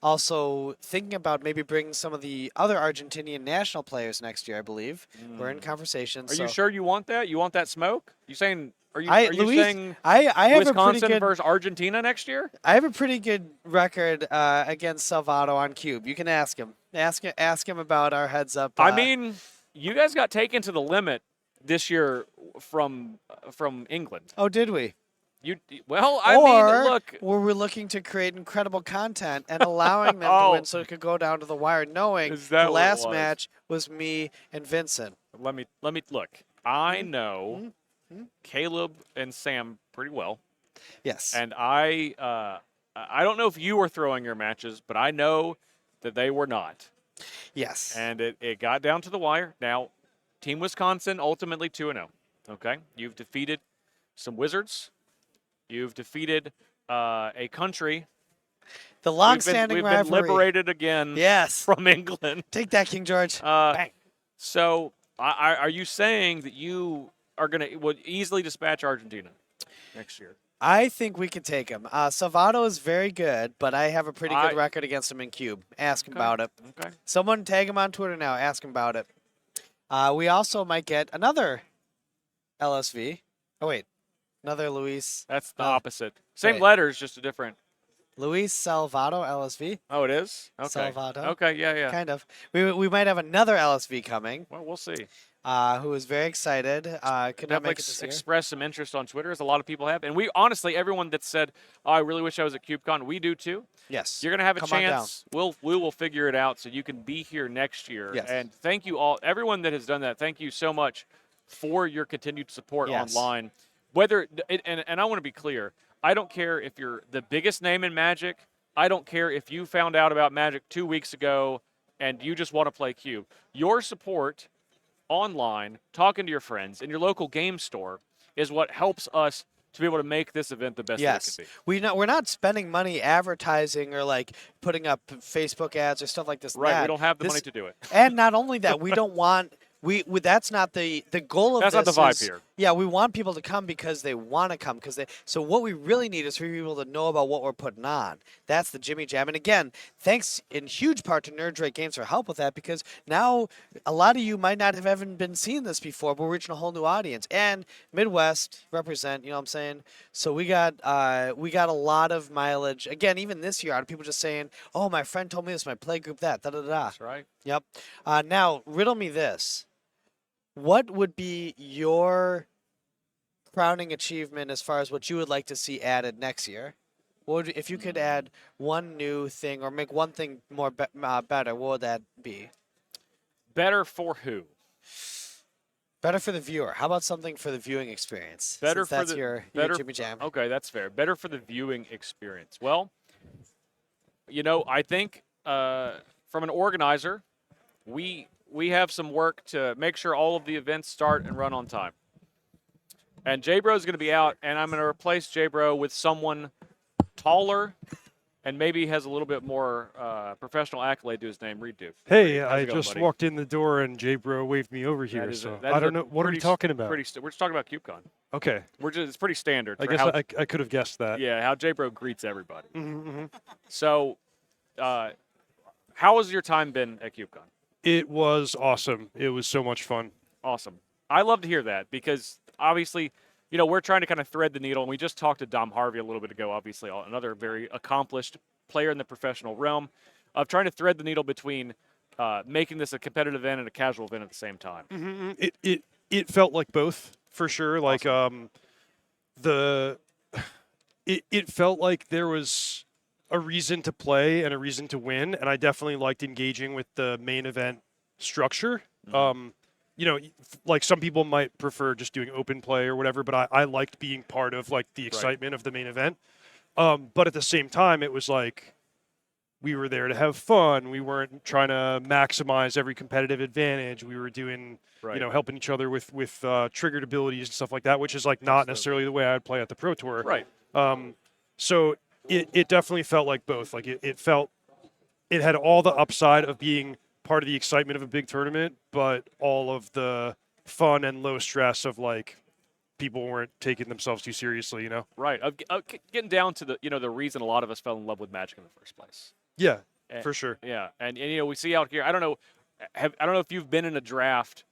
also thinking about maybe bringing some of the other Argentinian national players next year, I believe. We're in conversations. Are you sure you want that? You want that smoke? You saying? Are you Luis, saying I have Wisconsin a pretty good, versus Argentina next year? I have a pretty good record against Salvato on Cube. You can ask him. Ask him about our heads up. I mean, you guys got taken to the limit this year from England. Oh, did we? I mean, look. Were we looking to create incredible content and allowing them to win so it could go down to the wire, knowing the last match was me and Vincent? Let me look. I know Caleb and Sam pretty well. Yes. And I don't know if you were throwing your matches, but I know that they were not. Yes. And it got down to the wire. Now, Team Wisconsin ultimately 2-0. Okay? You've defeated some Wizards. You've defeated a country. The long-standing we've rivalry. been liberated again from England. Take that, King George. Bang. So, are you saying that you are would easily dispatch Argentina next year? I think we could take him. Salvato is very good, but I have a pretty good record against him in Cube. Ask him about it. Okay. Someone tag him on Twitter now. Ask him about it. We also might get another LSV. Oh, wait. Another Luis. That's the opposite. Same letters, just a different. Luis Salvato LSV. Oh, it is? Okay. Salvato. Okay, yeah. Kind of. We might have another LSV coming. Well, we'll see. Who is very excited. Could not make it this year. Express some interest on Twitter, as a lot of people have. And we honestly, everyone that said, I really wish I was at CubeCon, we do too. Yes. You're going to have a chance. We will figure it out so you can be here next year. Yes. And thank you all, everyone that has done that, thank you so much for your continued support online. And I want to be clear, I don't care if you're the biggest name in Magic. I don't care if you found out about Magic 2 weeks ago and you just want to play Cube. Your support online, talking to your friends in your local game store is what helps us to be able to make this event the best that it can be. We're not spending money advertising or like putting up Facebook ads or stuff like this. Right, we don't have the money to do it. And not only that, we don't want that's not the goal of this. That's not the vibe here. Yeah, we want people to come because they want to come so what we really need is for people to know about what we're putting on. That's the Jimmy Jam. And again, thanks in huge part to Nerd Games for help with that, because now a lot of you might not have ever been seeing this before, but we're reaching a whole new audience. And Midwest represent, you know what I'm saying? So we got a lot of mileage. Again, even this year, out of people just saying, "Oh, my friend told me this, my play group that, da-da-da." That's right. Yep. Now, riddle me this. What would be your crowning achievement as far as what you would like to see added next year? What would, if you could add one new thing or make one thing more better, what would that be? Better for who? Better for the viewer. How about something for the viewing experience? Better Since for that's the your better. Jimmy Jam. Okay, that's fair. Better for the viewing experience. Well, I think from an organizer, we have some work to make sure all of the events start and run on time. And J-Bro is going to be out, and I'm going to replace J-Bro with someone taller and maybe has a little bit more professional accolade to his name. Reed Duke. Hey, How's I it going, just buddy? walked in the door and J-Bro waved me over here, so I don't know. What are we talking about? We're just talking about CubeCon. Okay. It's pretty standard. I for guess how, I could have guessed that. Yeah, how J-Bro greets everybody. Mm-hmm. So, how has your time been at CubeCon? It was awesome. It was so much fun. Awesome. I love to hear that because obviously, we're trying to kind of thread the needle. And we just talked to Dom Harvey a little bit ago, obviously, another very accomplished player in the professional realm, of trying to thread the needle between making this a competitive event and a casual event at the same time. Mm-hmm. It felt like both, for sure. Like Awesome. it felt like there was a reason to play and a reason to win, and I definitely liked engaging with the main event structure. Mm-hmm. Like some people might prefer just doing open play or whatever, but I liked being part of like the excitement of the main event. But at the same time, it was like we were there to have fun. We weren't trying to maximize every competitive advantage. We were doing, helping each other with triggered abilities and stuff like that, which is like not necessarily the way I would play at the Pro Tour. Right. So it definitely felt like both. Like it had all the upside of being part of the excitement of a big tournament, but all of the fun and low stress of like people weren't taking themselves too seriously, Right. Getting down to the reason a lot of us fell in love with Magic in the first place. Yeah, And- for sure. Yeah, and we see out here. I don't know if you've been in a draft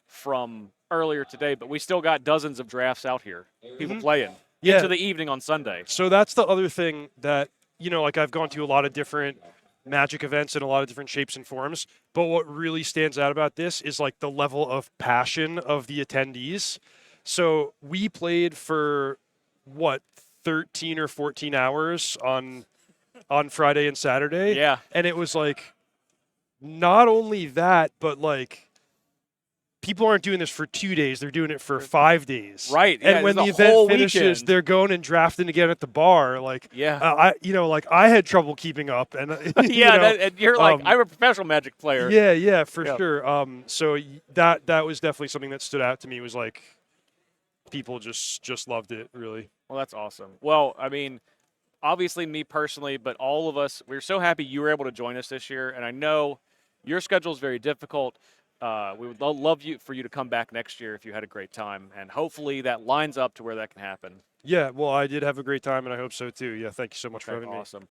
from earlier today, but we still got dozens of drafts out here. People playing Yeah. into the evening on Sunday. So that's the other thing that, like I've gone to a lot of different Magic events in a lot of different shapes and forms, but what really stands out about this is like the level of passion of the attendees. So we played for 13 or 14 hours on Friday and Saturday. Yeah. And it was like not only that, but like people aren't doing this for 2 days, they're doing it for 5 days. Right. And yeah, when the it's event whole finishes, weekend. they're going and drafting again at the bar. Like, Yeah. I had trouble keeping up, and and you're like, I'm a professional Magic player. yeah, for Yeah. sure. So that was definitely something that stood out to me. Was like, people just loved it, really. Well, that's awesome. Well, I mean, obviously me personally, but all of us, we're so happy you were able to join us this year, and I know your schedule is very difficult. We would love for you to come back next year if you had a great time, and hopefully that lines up to where that can happen. Yeah, well, I did have a great time, and I hope so too. Yeah, thank you so much for Okay, having me. awesome.